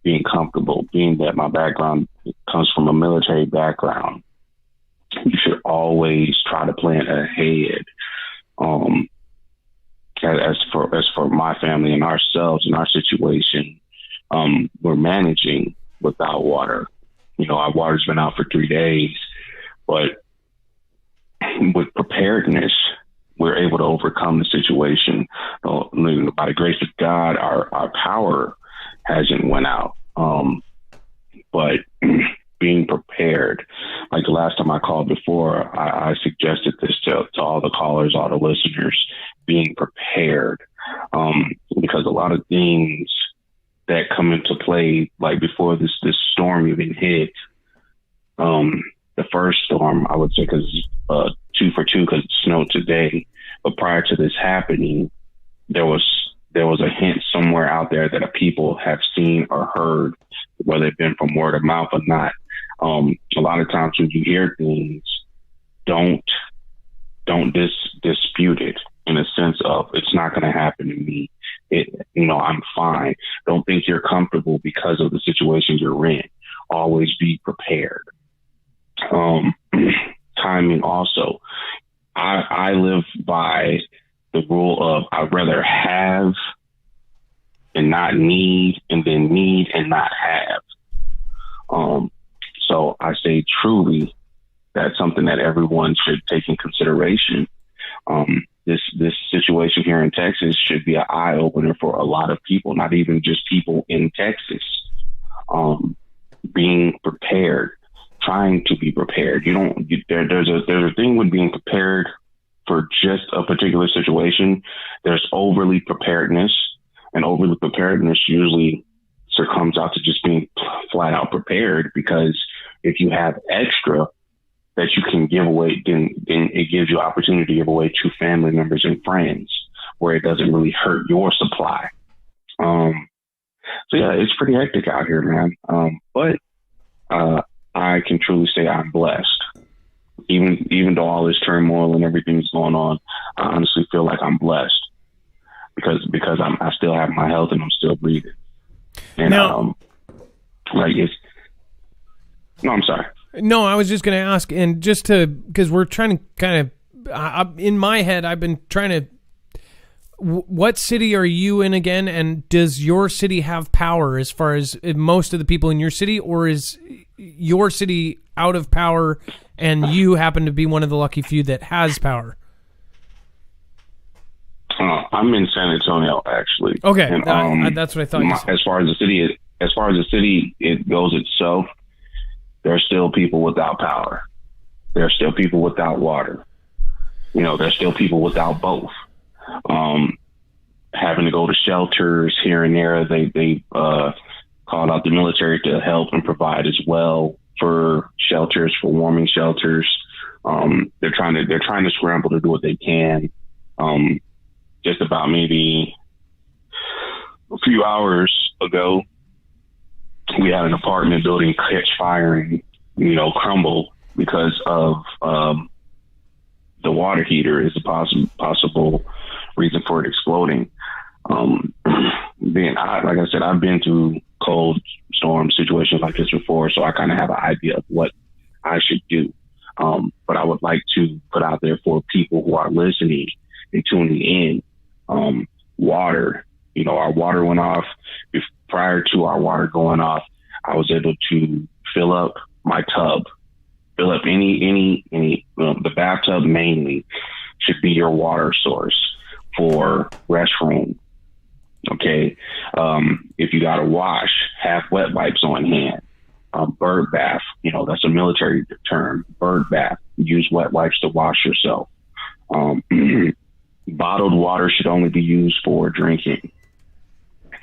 being comfortable, being that my background comes from a military background. You should always try to plan ahead. As for my family and ourselves and our situation, we're managing without water. Our water's been out for 3 days, but with preparedness, we're able to overcome the situation. By the grace of God, our power hasn't went out. But being prepared, like the last time I called before, I suggested this to all the callers, all the listeners, being prepared. Because a lot of things that come into play, like before this storm even hit, the first storm, I would say, because 2 for 2 because it snowed today. But prior to this happening, there was a hint somewhere out there that people have seen or heard, whether it's been from word of mouth or not. A lot of times when you hear things, don't dispute it in a sense of it's not going to happen to me. I'm fine. Don't think you're comfortable because of the situation you're in. Always be prepared. Timing also. I live by the rule of I'd rather have and not need, and then need and not have. So I say truly that's something that everyone should take in consideration. This situation here in Texas should be an eye opener for a lot of people, not even just people in Texas. Being prepared, trying to be prepared. There's a thing with being prepared for just a particular situation. There's overly preparedness, and overly preparedness usually comes out to just being flat out prepared, because if you have extra that you can give away, then it gives you opportunity to give away to family members and friends where it doesn't really hurt your supply. So yeah, it's pretty hectic out here, man. But I can truly say I'm blessed. Even though all this turmoil and everything's going on, I honestly feel like I'm blessed because I still have my health and I'm still breathing. And now, I'm sorry. No, I was just going to ask, and because we're trying to kind of, in my head, I've been trying to, what city are you in again? And does your city have power as far as most of the people in your city, or is your city out of power and you happen to be one of the lucky few that has power? I'm in San Antonio, actually. Okay, and, that's what I thought you said. As far as the city it goes itself, there are still people without power. There are still people without water. There's still people without both. Having to go to shelters here and there. They called out the military to help and provide as well for shelters, for warming shelters. They're trying to scramble to do what they can. Just about maybe a few hours ago, we had an apartment building catch fire and, crumble because of the water heater is a possible reason for it exploding. Like I said, I've been through cold storm situations like this before, so I kind of have an idea of what I should do. But I would like to put out there for people who are listening and tuning in, water. Our water went off. Prior to our water going off, I was able to fill up my tub, fill up any the bathtub mainly should be your water source for restroom. Okay. If you got to wash, have wet wipes on hand. Bird bath, that's a military term. Bird bath. Use wet wipes to wash yourself. Bottled water should only be used for drinking.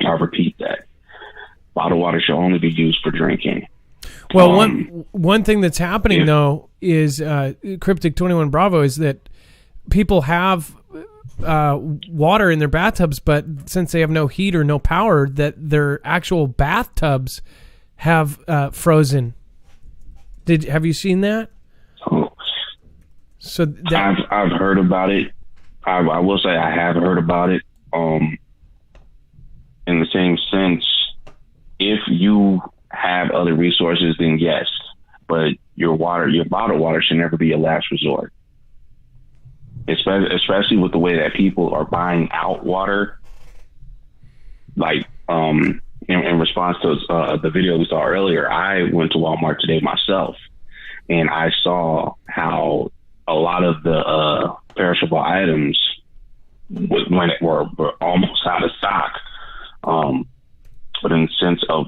I'll repeat that. Bottled water should only be used for drinking. Well, one thing that's happening though is Cryptic 21 Bravo is that people have water in their bathtubs, but since they have no heat or no power, that their actual bathtubs have frozen. Have you seen that? Oh, so I've heard about it. I will say I have heard about it. In the same sense, if you have other resources, then yes, but your bottled water should never be a last resort. Especially with the way that people are buying out water. Like, in response to the video we saw earlier, I went to Walmart today myself, and I saw how a lot of the perishable items were almost out of stock. But in the sense of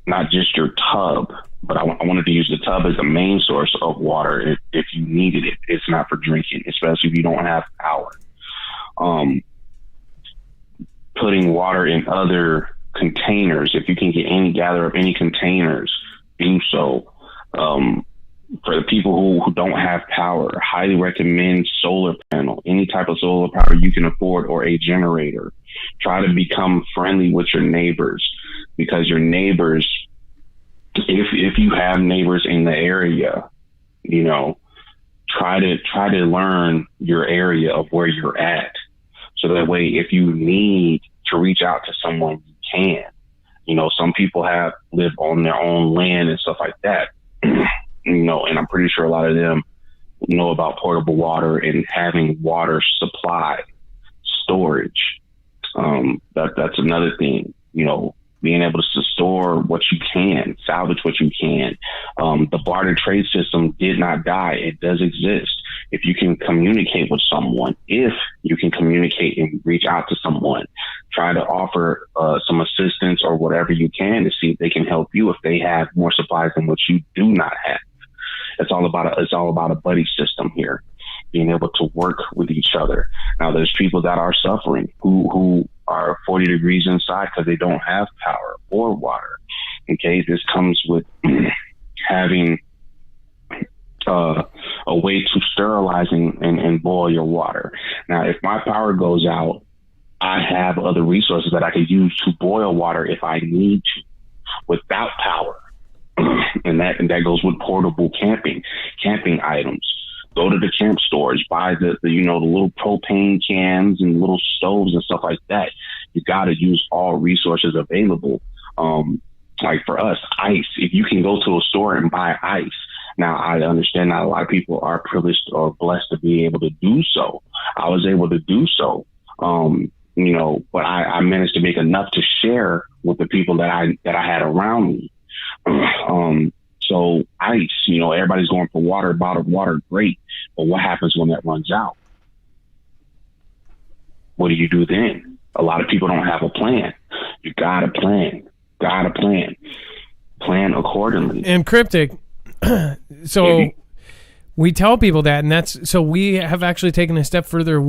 not just your tub, but I wanted to use the tub as the main source of water if you needed it. It's not for drinking, especially if you don't have power. Putting water in other containers, if you can gather up any containers, do so. For the people who don't have power, highly recommend solar panel, any type of solar power you can afford, or a generator. Try to become friendly with your neighbors, because your neighbors, if you have neighbors in the area, try to learn your area of where you're at. So that way, if you need to reach out to someone, you can. Some people live on their own land and stuff like that. And I'm pretty sure a lot of them know about portable water and having water supply storage. That's another thing, being able to store what you can, salvage what you can. The barter trade system did not die. It does exist. If you can communicate with someone, and reach out to someone, try to offer some assistance or whatever you can to see if they can help you if they have more supplies than what you do not have. It's all about a buddy system here, being able to work with each other. Now, there's people that are suffering who are 40 degrees inside because they don't have power or water. Okay, this comes with having a way to sterilize and boil your water. Now, if my power goes out, I have other resources that I could use to boil water if I need to without power. And that goes with portable camping items. Go to the camp stores, buy the little propane cans and little stoves and stuff like that. You got to use all resources available. Like for us, ice. If you can go to a store and buy ice. Now, I understand that a lot of people are privileged or blessed to be able to do so. I was able to do so. But I managed to make enough to share with the people that I had around me. So ice, everybody's going for water, bottled water, great. But what happens when that runs out? What do you do then? A lot of people don't have a plan. You gotta plan. Plan accordingly. And Cryptic, so we tell people that, and so we have actually taken a step further.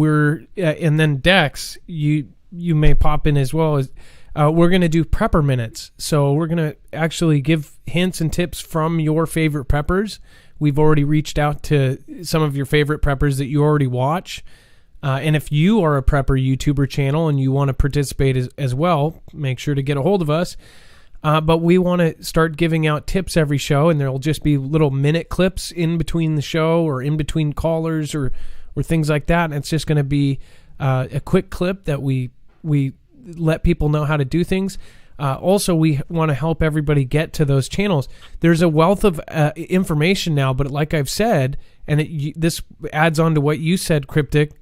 And then Dex, you may pop in as well as. We're going to do prepper minutes. So we're going to actually give hints and tips from your favorite preppers. We've already reached out to some of your favorite preppers that you already watch. And if you are a prepper YouTuber channel and you want to participate as well, make sure to get a hold of us. But we want to start giving out tips every show, and there'll just be little minute clips in between the show or in between callers or things like that. And it's just going to be a quick clip that we let people know how to do things. Also, we want to help everybody get to those channels. There's a wealth of information now, but like I've said, and this adds on to what you said, Cryptic,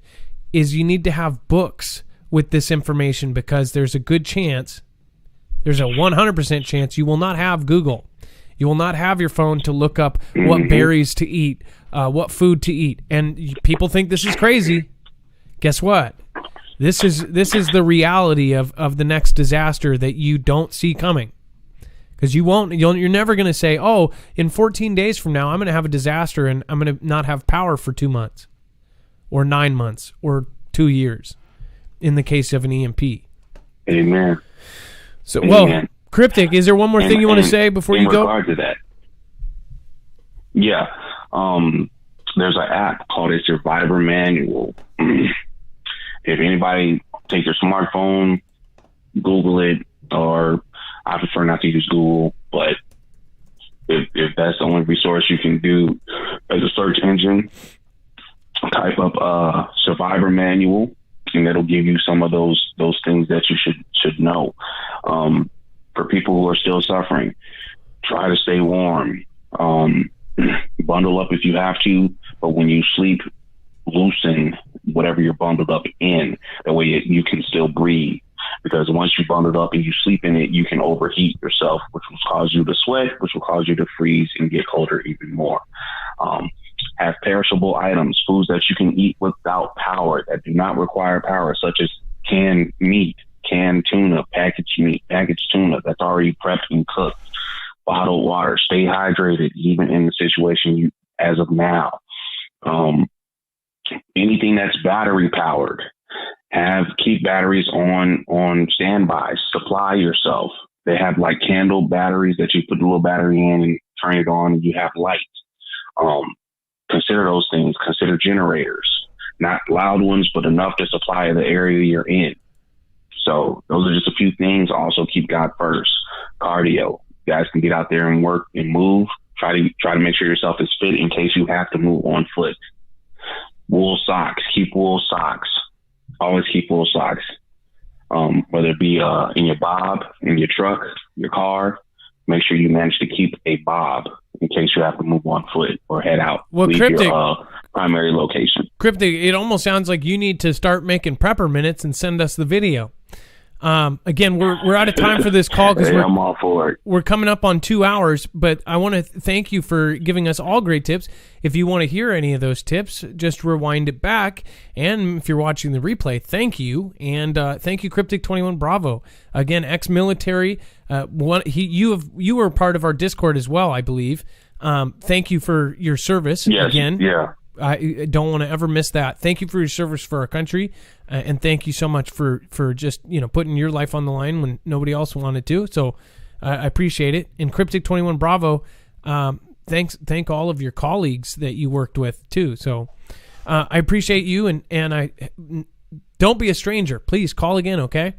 is you need to have books with this information, because there's a good chance, there's a 100% chance you will not have Google. You will not have your phone to look up what berries to eat, what food to eat. And people think this is crazy. Guess what? This is the reality of the next disaster that you don't see coming. Because you're never going to say, oh, in 14 days from now, I'm going to have a disaster and I'm going to not have power for 2 months or 9 months or 2 years in the case of an EMP. Amen. So, well, Cryptic, is there one more thing you want to say before you go? In regard to that, yeah, there's an app called a Survivor Manual. If anybody take their smartphone, Google it, or I prefer not to use Google, but if that's the only resource you can do as a search engine, type up Survivor Manual, and that'll give you some of those things that you should know. For people who are still suffering, try to stay warm. Bundle up if you have to, but when you sleep, loosen whatever you're bundled up in. That way you can still breathe. Because once you bundle up and you sleep in it, you can overheat yourself, which will cause you to sweat, which will cause you to freeze and get colder even more. Have perishable items, foods that you can eat without power, that do not require power, such as canned meat, canned tuna, packaged meat, packaged tuna that's already prepped and cooked, bottled water. Stay hydrated, even in the situation as of now. Anything that's battery powered, keep batteries on standby. Supply yourself. They have like candle batteries that you put the little battery in and turn it on and you have light. Consider those things. Consider generators, not loud ones, but enough to supply the area you're in. So those are just a few things. Also keep God first. Cardio. You guys can get out there and work and move. Try to make sure yourself is fit in case you have to move on foot. Wool socks. Keep wool socks. Always keep wool socks. Whether it be in your bob, in your truck, your car, make sure you manage to keep a bob in case you have to move on foot or head out. Well, leave Cryptic, your primary location. Cryptic, it almost sounds like you need to start making prepper minutes and send us the video. Again, we're out of time for this call because I'm all for it. We're coming up on 2 hours, but I want to thank you for giving us all great tips. If you want to hear any of those tips, just rewind it back. And if you're watching the replay, thank you. And thank you, Cryptic21 Bravo. Again, ex-military. You were part of our Discord as well, I believe. Thank you for your service. Yes, again. Yeah. I don't want to ever miss that. Thank you for your service for our country, and thank you so much for just putting your life on the line when nobody else wanted to. So I appreciate it. And Cryptic21 Bravo, thank all of your colleagues that you worked with too. So I appreciate you, and I don't be a stranger. Please call again, okay?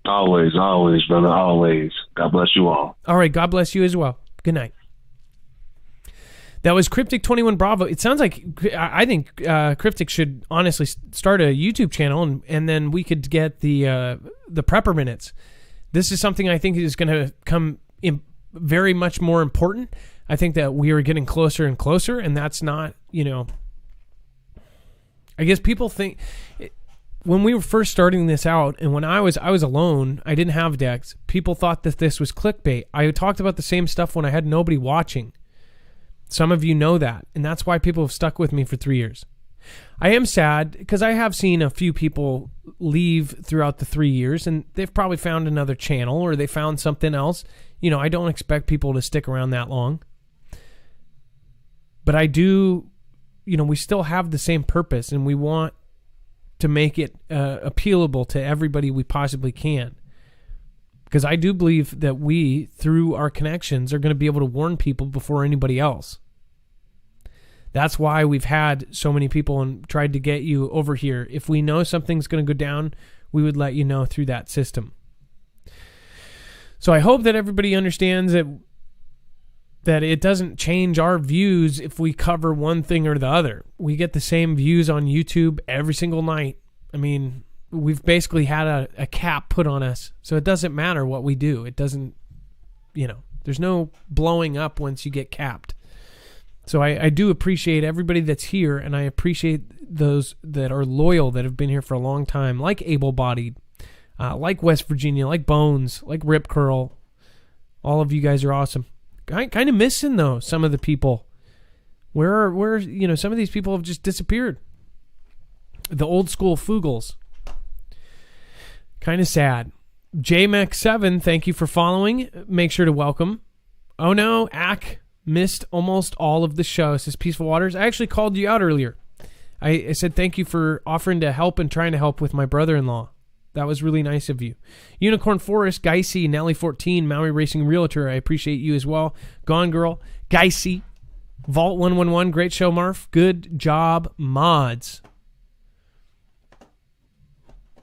Always, brother, always. God bless you all. All right, God bless you as well. Good night. That was Cryptic21 Bravo. It sounds like, I think Cryptic should honestly start a YouTube channel, and then we could get the prepper minutes. This is something I think is going to come in very much more important. I think that we are getting closer and closer, and that's not, I guess people think, when we were first starting this out, and when I was alone, I didn't have Dex, people thought that this was clickbait. I talked about the same stuff when I had nobody watching. Some of you know that, and that's why people have stuck with me for 3 years. I am sad because I have seen a few people leave throughout the 3 years, and they've probably found another channel or they found something else. I don't expect people to stick around that long. But I do, we still have the same purpose, and we want to make it appealable to everybody we possibly can. Because I do believe that we, through our connections, are going to be able to warn people before anybody else. That's why we've had so many people and tried to get you over here. If we know something's going to go down, we would let you know through that system. So I hope that everybody understands that it doesn't change our views if we cover one thing or the other. We get the same views on YouTube every single night. I mean, we've basically had a cap put on us, so it doesn't matter what we do. It doesn't, there's no blowing up once you get capped. So I do appreciate everybody that's here, and I appreciate those that are loyal, that have been here for a long time, like Able Bodied, like West Virginia, like Bones, like Rip Curl. All of you guys are awesome. Kind of missing, though, some of the people. Where some of these people have just disappeared. The old school Foogles. Kind of sad. JMac7, thank you for following. Make sure to welcome. Oh no, Ack missed almost all of the show. Says Peaceful Waters. I actually called you out earlier. I said thank you for offering to help and trying to help with my brother-in-law. That was really nice of you. Unicorn Forest, Geisy, Nelly 14, Maui Racing Realtor. I appreciate you as well. Gone Girl, Geisy, Vault 111. Great show, Marf. Good job, mods.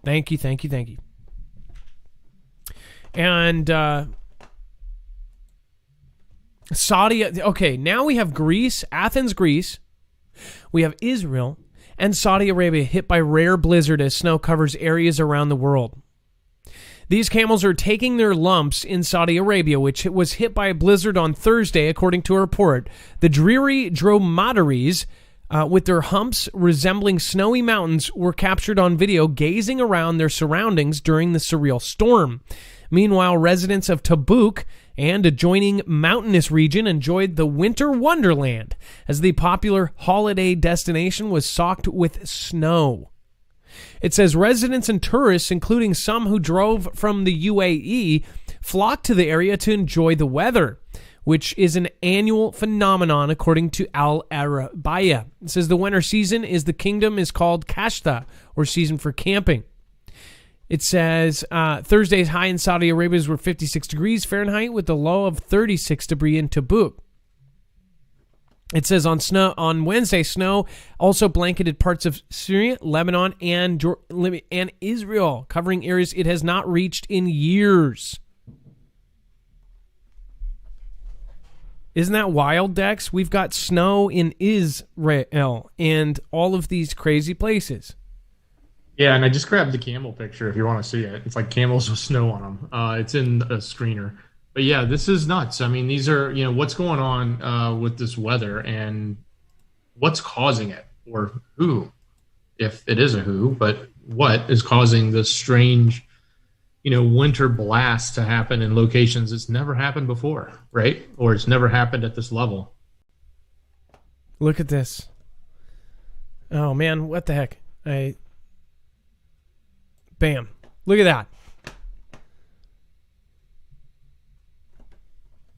Thank you. And Saudi. Okay, now we have Greece, Athens, Greece. We have Israel and Saudi Arabia hit by rare blizzard as snow covers areas around the world. These camels are taking their lumps in Saudi Arabia, which was hit by a blizzard on Thursday, according to a report. The dreary dromedaries, with their humps resembling snowy mountains, were captured on video gazing around their surroundings during the surreal storm. Meanwhile, residents of Tabuk and adjoining mountainous region enjoyed the winter wonderland as the popular holiday destination was soaked with snow. It says residents and tourists, including some who drove from the UAE, flocked to the area to enjoy the weather, which is an annual phenomenon according to Al Arabiya. It says the winter season the kingdom is called Kashta, or season for camping. It says Thursday's high in Saudi Arabia were 56 degrees Fahrenheit with a low of 36 degrees in Tabuk. It says on Wednesday, snow also blanketed parts of Syria, Lebanon, and Israel, covering areas it has not reached in years. Isn't that wild, Dex? We've got snow in Israel and all of these crazy places. Yeah, and I just grabbed the camel picture if you want to see it. It's like camels with snow on them. It's in a screener. But yeah, this is nuts. I mean, these are, what's going on with this weather and what's causing it, or who, if it is a who, but what is causing this strange, winter blast to happen in locations it's never happened before, right? Or it's never happened at this level. Look at this. Oh, man, what the heck? Bam. Look at that.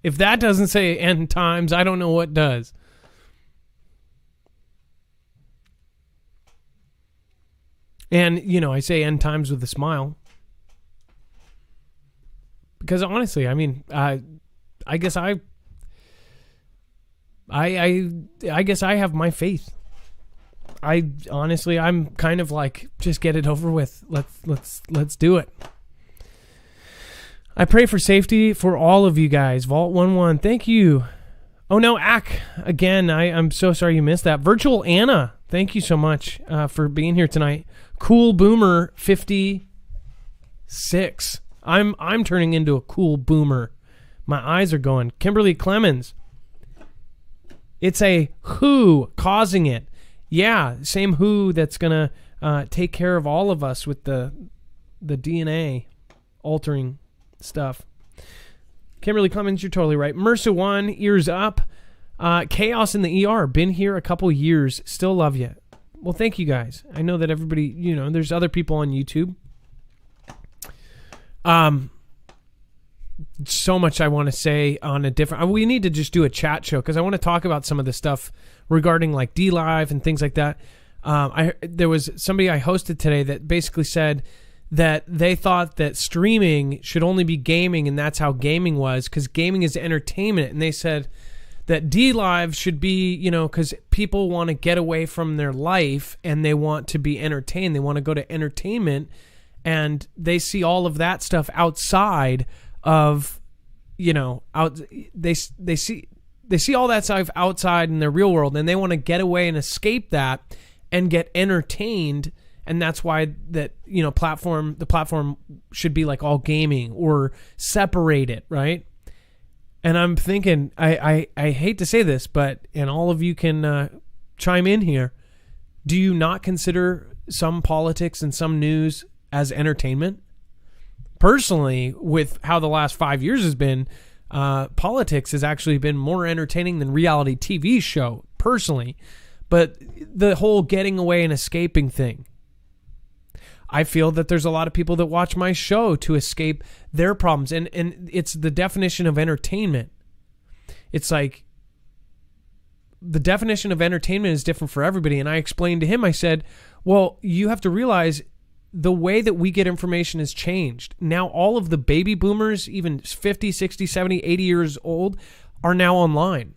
If that doesn't say end times, I don't know what does. And, I say end times with a smile. Because honestly, I mean, I guess I guess I have my faith. I'm kind of like, just get it over with. Let's do it. I pray for safety for all of you guys. Vault 11, thank you. Oh no, Ack, again, I'm so sorry you missed that. Virtual Anna, thank you so much for being here tonight. Cool Boomer 56. I'm turning into a cool boomer. My eyes are going. Kimberly Clemens. It's a who causing it. Yeah, same who that's going to take care of all of us with the DNA altering stuff. Kimberly Clemens, you're totally right. Mercer 1, ears up. Chaos in the ER. Been here a couple years. Still love you. Well, thank you guys. I know that everybody, there's other people on YouTube. So much I want to say on a different... We need to just do a chat show because I want to talk about some of the stuff regarding like DLive and things like that. There was somebody I hosted today that basically said that they thought that streaming should only be gaming and that's how gaming was because gaming is entertainment. And they said that DLive should be, because people want to get away from their life and they want to be entertained. They want to go to entertainment and they see all of that stuff outside of, they see all that stuff outside in their real world and they want to get away and escape that and get entertained. And that's why that, the platform should be like all gaming or separate it, right? And I'm thinking, I hate to say this, but, and all of you can chime in here, do you not consider some politics and some news as entertainment? Personally, with how the last 5 years has been, politics has actually been more entertaining than reality TV show, personally. But the whole getting away and escaping thing, I feel that there's a lot of people that watch my show to escape their problems. And it's the definition of entertainment. It's like the definition of entertainment is different for everybody. And I explained to him, I said, well, you have to realize the way that we get information has changed. Now all of the baby boomers, even 50, 60, 70, 80 years old, are now online.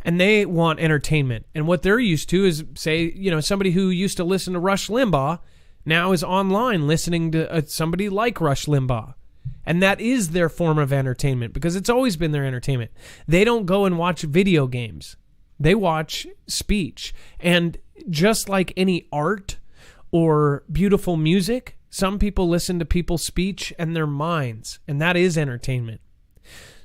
And they want entertainment. And what they're used to is, say, somebody who used to listen to Rush Limbaugh now is online listening to somebody like Rush Limbaugh. And that is their form of entertainment because it's always been their entertainment. They don't go and watch video games. They watch speech. And just like any art or beautiful music, some people listen to people's speech and their minds. And that is entertainment.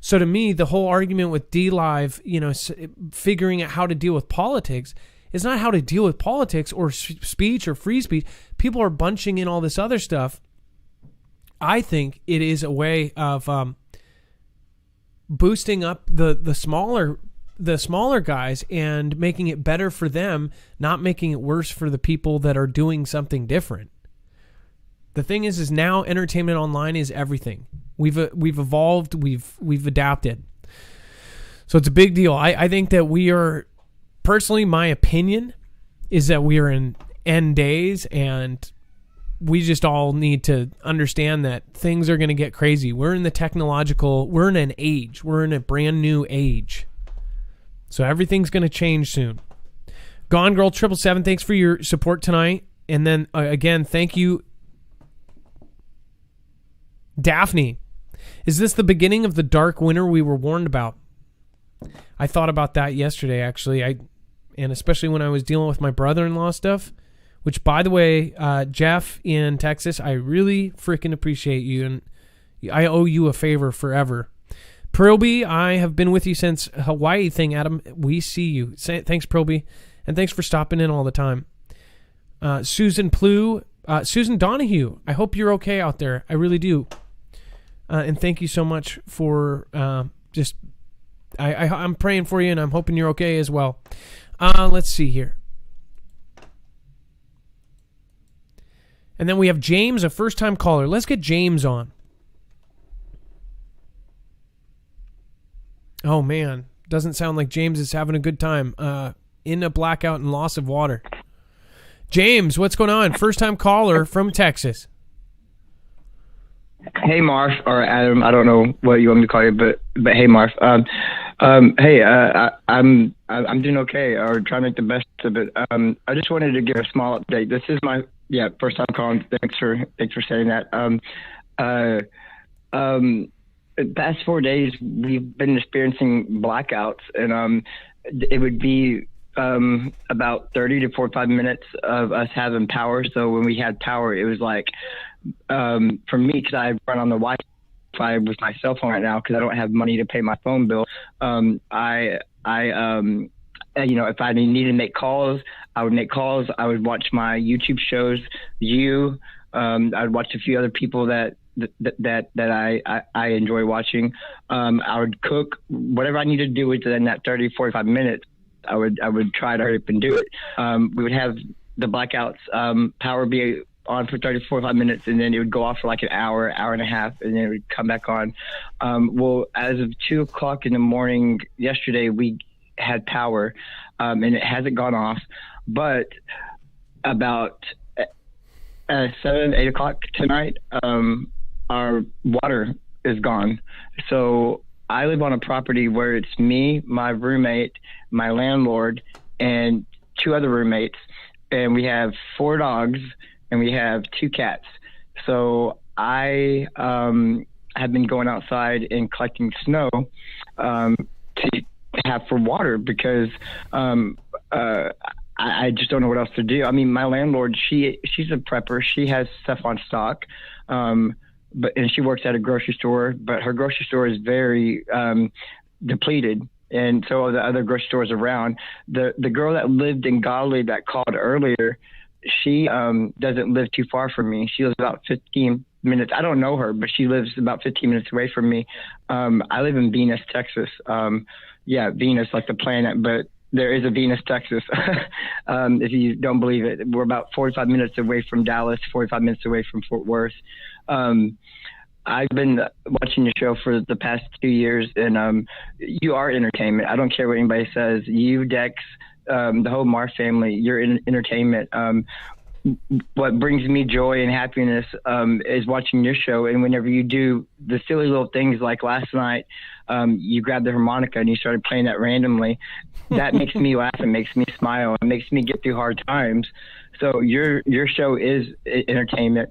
So to me, the whole argument with DLive, figuring out how to deal with politics, is not how to deal with politics or speech or free speech. People are bunching in all this other stuff. I think it is a way of boosting up the smaller guys and making it better for them, not making it worse for the people that are doing something different. The thing is now entertainment online is everything. We've evolved. We've adapted. So it's a big deal. I think that we are. Personally, my opinion is that we are in end days, and we just all need to understand that things are going to get crazy. We're in an age. We're in a brand new age. So everything's going to change soon. Gone Girl 777, thanks for your support tonight. And then, again, thank you, Daphne. Is this the beginning of the dark winter we were warned about? I thought about that yesterday, actually. And especially when I was dealing with my brother-in-law stuff, which, by the way, Jeff in Texas, I really freaking appreciate you, and I owe you a favor forever. Proby, I have been with you since Hawaii thing, Adam. We see you. Thanks, Proby, and thanks for stopping in all the time. Susan Plew, Susan Donahue, I hope you're okay out there. I really do. And thank you so much for I'm praying for you, and I'm hoping you're okay as well. Let's see here. And then we have James, a first-time caller. Let's get James on. Oh, man. Doesn't sound like James is having a good time. In a blackout and loss of water. James, what's going on? First-time caller from Texas. Hey, Marf, or Adam. I don't know what you want me to call you, but hey, Marf. Hey, I'm doing okay, or trying to make the best of it. I just wanted to give a small update. This is my first time calling. Thanks for saying that. The past 4 days we've been experiencing blackouts, and it would be about 30 to 45 minutes of us having power. So when we had power, it was like for me, because I run on the Wi-Fi with my cell phone right now because I don't have money to pay my phone bill. If I needed to make calls, I would make calls. I would watch my YouTube shows. I'd watch a few other people that I enjoy watching. I would cook whatever I needed to do within that 30, 45 minutes. I would try to hurry up and do it. We would have the blackouts, power be on for 30, 45 minutes, and then it would go off for like an hour and a half, and then it would come back on. Well, as of 2:00 in the morning yesterday, we had power, and it hasn't gone off, but about 7, 8 o'clock tonight, our water is gone. So I live on a property where it's me, my roommate, my landlord, and 2 other roommates, and we have 4 dogs and we have 2 cats. So I have been going outside and collecting snow to have for water because I just don't know what else to do. I mean, my landlord, she's a prepper. She has stuff on stock. and she works at a grocery store, but her grocery store is very depleted. And so are the other grocery stores around. The girl that lived in Godley that called earlier, she doesn't live too far from me. She lives about 15 minutes. I don't know her, but she lives about 15 minutes away from me. I live in Venus, Texas. Venus, like the planet, but there is a Venus, Texas. If you don't believe it, we're about 45 minutes away from Dallas, 45 minutes away from Fort Worth. I've been watching your show for the past 2 years, and you are entertainment. I don't care what anybody says. You, Dex, the whole Marf family, you're entertainment. What brings me joy and happiness is watching your show. And whenever you do the silly little things like last night, you grabbed the harmonica and you started playing that randomly. That makes me laugh. It makes me smile. It makes me get through hard times. So your show is entertainment.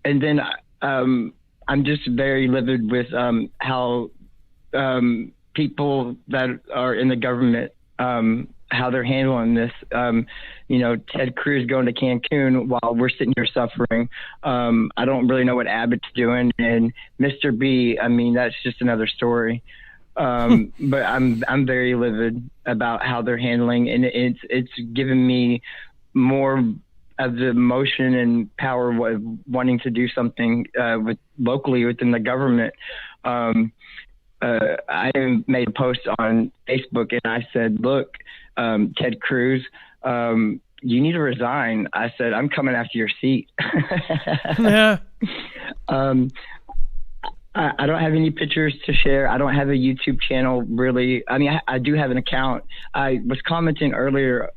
And then I'm just very livid with how people that are in the government, how they're handling this. Ted Cruz going to Cancun while we're sitting here suffering. I don't really know what Abbott's doing, and Mr. B, I mean, that's just another story. But I'm very livid about how they're handling, and it's given me more of the emotion and power of wanting to do something locally within the government. I made a post on Facebook and I said, look, Ted Cruz, you need to resign. I said, I'm coming after your seat. Yeah. I don't have any pictures to share. I don't have a YouTube channel, really. I mean, I do have an account. I was commenting earlier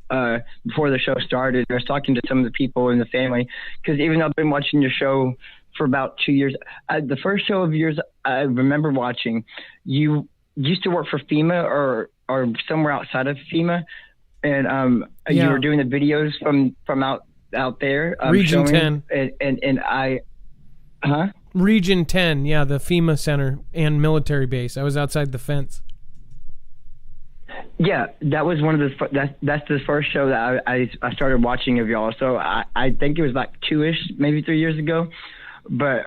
before the show started. I was talking to some of the people in the family, because even though I've been watching your show for about 2 years, the first show of yours I remember watching, you used to work for FEMA or somewhere outside of FEMA, and you were doing the videos from out there. Region 10. And I, huh? Region 10, yeah, the FEMA center and military base. I was outside the fence. Yeah, that was one of that's the first show that I started watching of y'all. So I think it was like 2-ish, maybe 3 years ago. But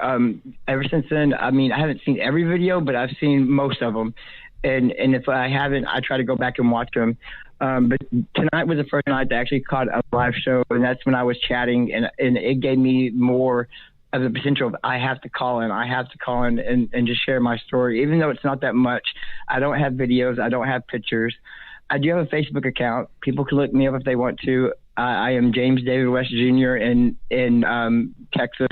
ever since then, I mean, I haven't seen every video, but I've seen most of them. And if I haven't, I try to go back and watch them. But tonight was the first night that I actually caught a live show, and that's when I was chatting, and it gave me more of the potential of I have to call in and just share my story. Even though it's not that much, I don't have videos, I don't have pictures. I do have a Facebook account. People can look me up if they want to. I am James David West Jr. in Texas.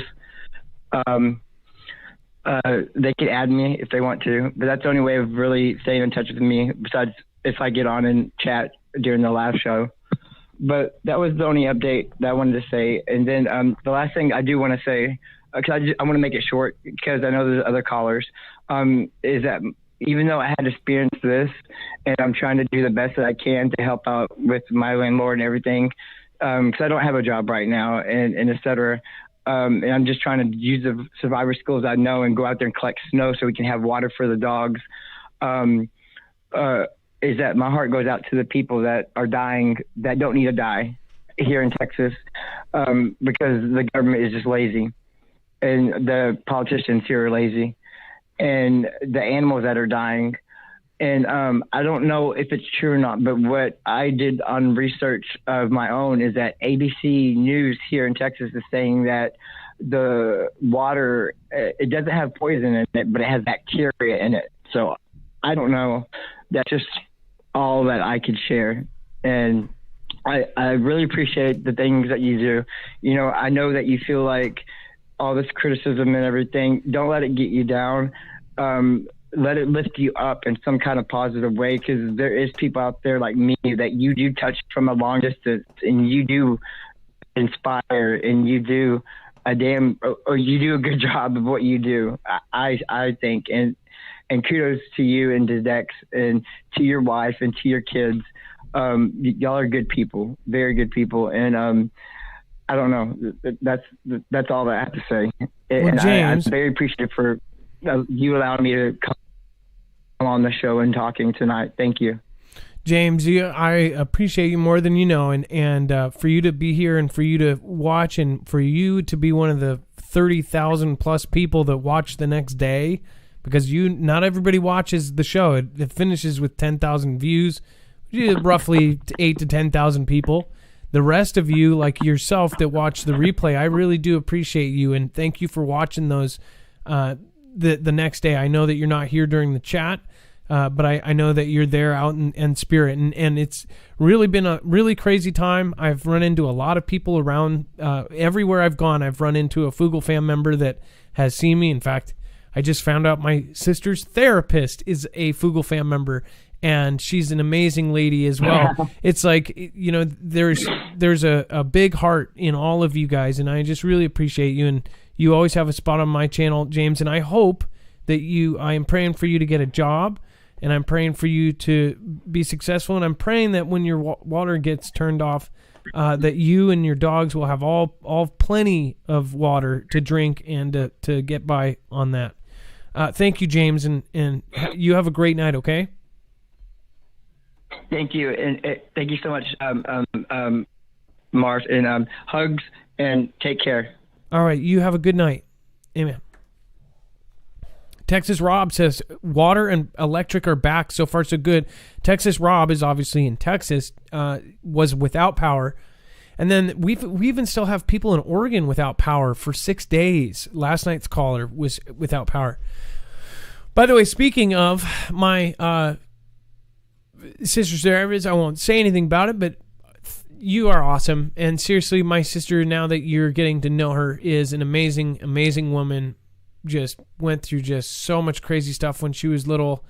They can add me if they want to, but that's the only way of really staying in touch with me, besides if I get on and chat during the live show. But that was the only update that I wanted to say. And then the last thing I do want to say, because I want to make it short, because I know there's other callers, is that even though I had experienced this, and I'm trying to do the best that I can to help out with my landlord and everything, because I don't have a job right now, and et cetera. And I'm just trying to use the survivor skills I know and go out there and collect snow so we can have water for the dogs. Is that my heart goes out to the people that are dying, that don't need to die here in Texas, because the government is just lazy, and the politicians here are lazy, and the animals that are dying. And I don't know if it's true or not, but what I did on research of my own is that ABC News here in Texas is saying that the water, it doesn't have poison in it, but it has bacteria in it. So I don't know. That's just all that I could share. And I really appreciate the things that you do. You know, I know that you feel like all this criticism and everything, don't let it get you down. Let it lift you up in some kind of positive way, because there is people out there like me that you do touch from a long distance, and you do inspire, and you do you do a good job of what you do. I think, and kudos to you and to Dex and to your wife and to your kids. Y'all are good people, very good people. And I don't know, that's all that I have to say. And James, I'm very appreciative for you allowing me to come on the show and talking tonight. Thank you. James, I appreciate you more than you know, and for you to be here and for you to watch and for you to be one of the 30,000 plus people that watch the next day, because not everybody watches the show. It finishes with 10,000 views, roughly 8 to 10,000 people. The rest of you, like yourself, that watch the replay, I really do appreciate you, and thank you for watching those the next day. I know that you're not here during the chat, but I know that you're there out in spirit, and it's really been a really crazy time. I've run into a lot of people around everywhere I've gone. I've run into a Foogle fam member that has seen me. In fact, I just found out my sister's therapist is a Foogle fam member, and she's an amazing lady as well. It's like, there's a big heart in all of you guys, and I just really appreciate you, and you always have a spot on my channel, James, and I hope that I am praying for you to get a job, and I'm praying for you to be successful, and I'm praying that when your water gets turned off, that you and your dogs will have all plenty of water to drink and to get by on that. Thank you, James, and you have a great night, okay? Thank you, and thank you so much, Marv, and hugs, and take care. All right, you have a good night. Amen. Texas Rob says, water and electric are back. So far, so good. Texas Rob is obviously in Texas, was without power. And then we even still have people in Oregon without power for 6 days. Last night's caller was without power. By the way, speaking of my sister's therapist, I won't say anything about it, but you are awesome. And seriously, my sister, now that you're getting to know her, is an amazing, amazing woman. Just went through just so much crazy stuff when she was little.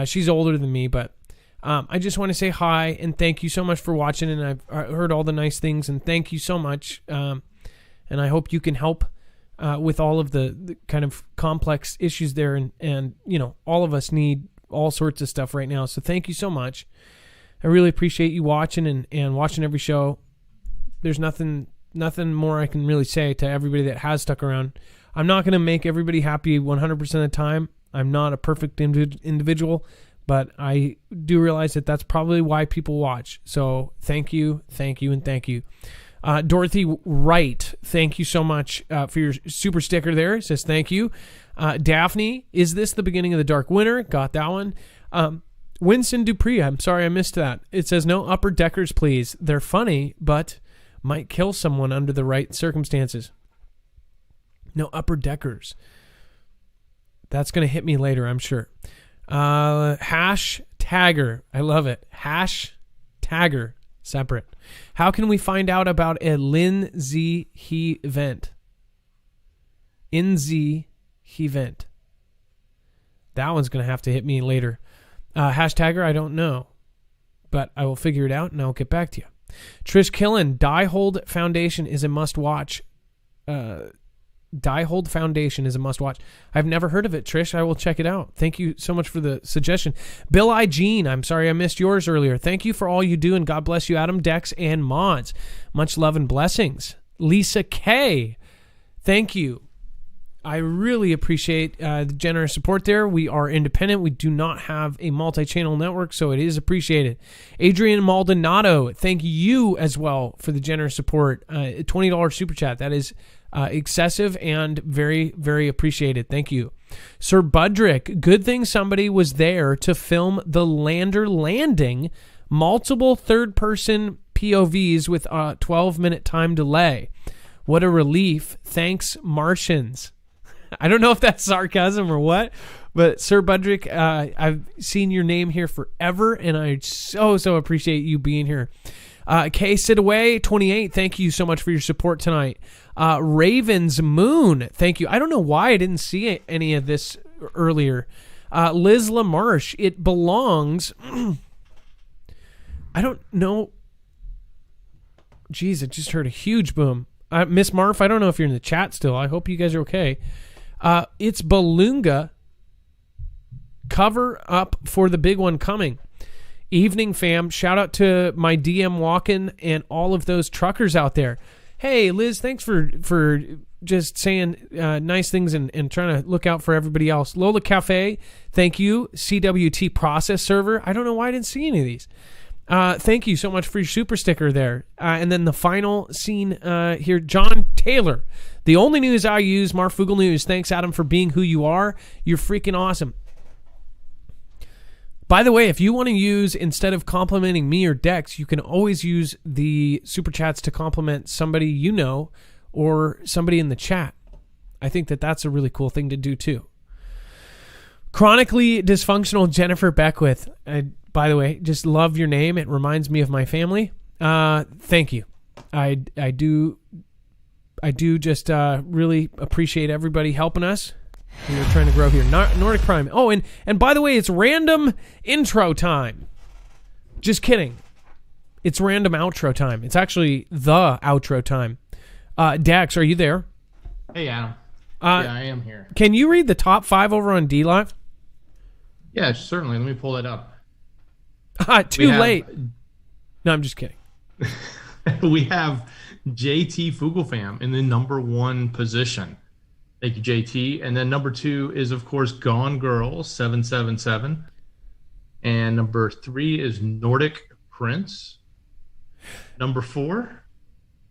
She's older than me, but I just want to say hi and thank you so much for watching. And I've heard all the nice things, and thank you so much. And I hope you can help with all of the kind of complex issues there. And all of us need all sorts of stuff right now. So thank you so much. I really appreciate you watching and watching every show. There's nothing more I can really say to everybody that has stuck around. I'm not going to make everybody happy 100% of the time. I'm not a perfect individual, but I do realize that that's probably why people watch. So thank you, and thank you. Dorothy Wright, thank you so much for your super sticker there. It says thank you. Daphne, is this the beginning of the dark winter? Got that one. Winston Dupree, I'm sorry I missed that. It says no upper deckers, please. They're funny, but might kill someone under the right circumstances. No upper deckers. That's going to hit me later, I'm sure. Hash tagger. I love it. Hash tagger. Separate. How can we find out about a Lindsay he event? Inzy he event. That one's going to have to hit me later. Hashtagger, I don't know. But I will figure it out and I'll get back to you. Trish Killen, Die Hold Foundation is a must-watch. Die Hold Foundation is a must-watch. I've never heard of it, Trish. I will check it out. Thank you so much for the suggestion. Bill I. Jean, I'm sorry I missed yours earlier. Thank you for all you do, and God bless you, Adam, Dex, and Mods. Much love and blessings. Lisa K, thank you. I really appreciate the generous support there. We are independent. We do not have a multi-channel network, so it is appreciated. Adrian Maldonado, thank you as well for the generous support. $20 super chat. That is excessive and very, very appreciated. Thank you. Sir Budrick, good thing somebody was there to film the lander landing. Multiple third-person POVs with a 12-minute time delay. What a relief. Thanks, Martians. I don't know if that's sarcasm or what, but Sir Budrick, I've seen your name here forever, and I so appreciate you being here. K Sidaway 28, thank you so much for your support tonight. Raven's Moon, thank you. I don't know why I didn't see any of this earlier. Liz LaMarche, it belongs. I don't know. Jeez, I just heard a huge boom. Miss Marf, I don't know if you're in the chat still. I hope you guys are okay. It's Balunga. Cover up for the big one coming. Evening, fam. Shout out to my DM Walken and all of those truckers out there. Hey, Liz, thanks for just saying nice things and trying to look out for everybody else. Lola Cafe, thank you. CWT Process Server. I don't know why I didn't see any of these. Thank you so much for your super sticker there. And then the final scene here, John Taylor. The only news I use, Marfoogle News. Thanks, Adam, for being who you are. You're freaking awesome. By the way, if you want to use, instead of complimenting me or Dex, you can always use the super chats to compliment somebody you know or somebody in the chat. I think that that's a really cool thing to do too. Chronically dysfunctional Jennifer Beckwith. By the way, just love your name. It reminds me of my family. Thank you. I do just really appreciate everybody helping us. We're trying to grow here. Nordic Prime. Oh, and by the way, it's random intro time. Just kidding. It's random outro time. It's actually the outro time. Dax, are you there? Hey, Adam. Yeah, I am here. Can you read the top 5 over on DLive? Yeah, certainly. Let me pull that up. Too late. No, I'm just kidding. We have JT Fugelfam in the number 1 position. Thank you, JT. And then number 2 is, of course, Gone Girl 777. And number 3 is Nordic Prince. Number 4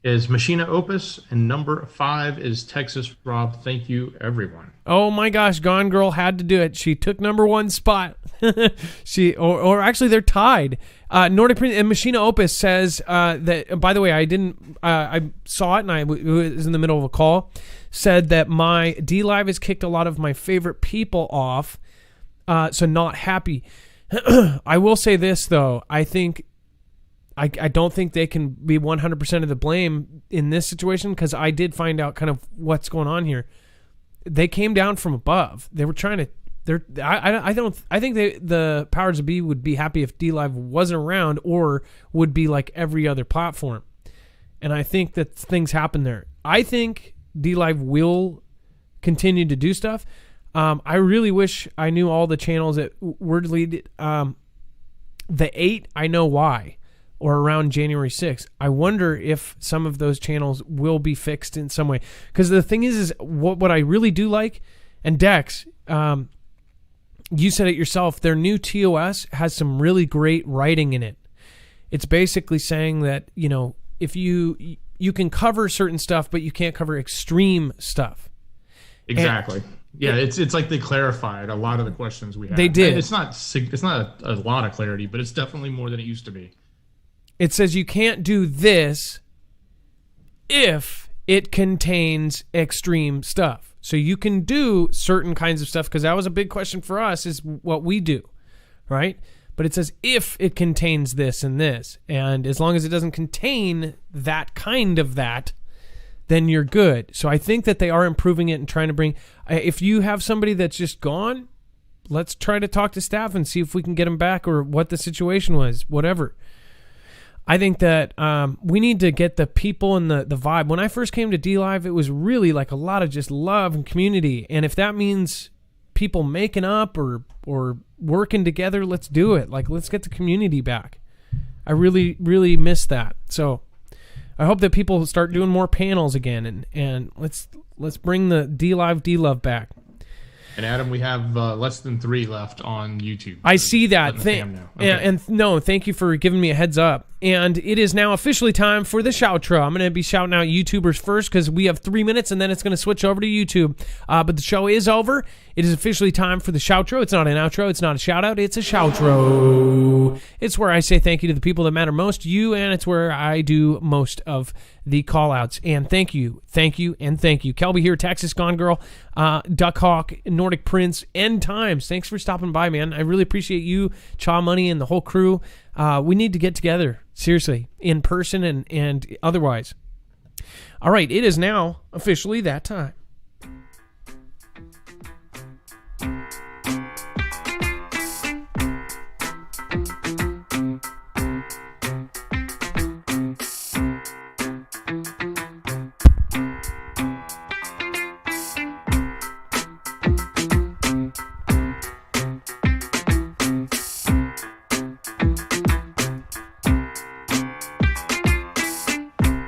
is Machina Opus. And number 5 is Texas Rob. Thank you, everyone. Oh my gosh, Gone Girl had to do it. She took number 1 spot. Or actually they're tied. Nordic Prince and Machina Opus says that, by the way, I saw it and I was in the middle of a call, said that my DLive has kicked a lot of my favorite people off, so not happy. I will say this, though. I think I don't think they can be 100% of the blame in this situation, because I did find out kind of what's going on here. They came down from above. They were trying to. I think the powers that be would be happy if DLive wasn't around, or would be like every other platform. And I think that things happen there. I think DLive will continue to do stuff. I really wish I knew all the channels that were deleted. The 8, I know why, or around January 6th. I wonder if some of those channels will be fixed in some way. Because the thing is what I really do like, and Dex, you said it yourself, their new TOS has some really great writing in it. It's basically saying that, if you can cover certain stuff, but you can't cover extreme stuff. Exactly. It's like they clarified a lot of the questions we had. They did. It's not a lot of clarity, but it's definitely more than it used to be. It says you can't do this if it contains extreme stuff. So you can do certain kinds of stuff, because that was a big question for us, is what we do, right? But it says if it contains this and this, and as long as it doesn't contain that kind of that, then you're good. So I think that they are improving it and trying to bring... If you have somebody that's just gone, let's try to talk to staff and see if we can get them back, or what the situation was, whatever. I think that we need to get the people and the vibe. When I first came to DLive, it was really like a lot of just love and community. And if that means people making up or working together, let's do it. Like, let's get the community back. I really, really miss that. So I hope that people start doing more panels again, and let's bring the DLive back. And Adam, we have less than 3 left on YouTube. I see that. Okay. Thank you for giving me a heads up. And it is now officially time for the shoutro. I'm going to be shouting out YouTubers first, because we have 3 minutes, and then it's going to switch over to YouTube. But the show is over. It is officially time for the shoutro. It's not an outro. It's not a shout out. It's a shoutro. It's where I say thank you to the people that matter most, you, and it's where I do most of the call outs. And thank you, and thank you. Kelby here, Texas Gone Girl, Duckhawk, Nordic Prince, End Times. Thanks for stopping by, man. I really appreciate you, Chaw Money, and the whole crew. We need to get together, seriously, in person and otherwise. All right, it is now officially that time.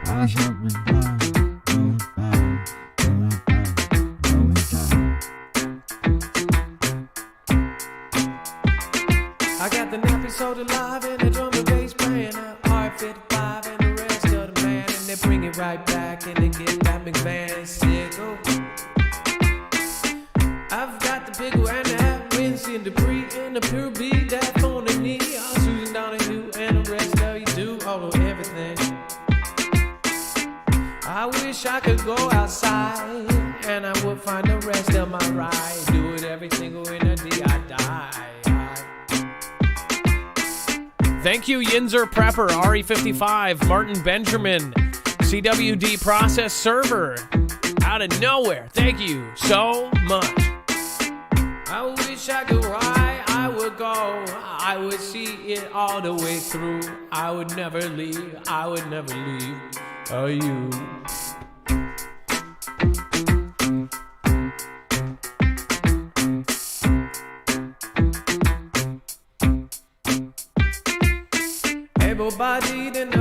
I shall be back. so alive and the drum and bass playing out R55 and the rest of the band, and they bring it right back and they get that McMahon sickle. I've got the pickle and the hat, Winston Dupree and the pure beat that phone and me, Susan Donahue and the rest of you do all of everything. I wish I could go outside and I would find the rest of my ride. Do it every single winter day I die. Thank you, Yinzer Prepper, RE55, Martin Benjamin, CWD Process Server, out of nowhere. Thank you so much. I wish I could ride, I would go, I would see it all the way through. I would never leave, I would never leave. Are you? Able-bodied and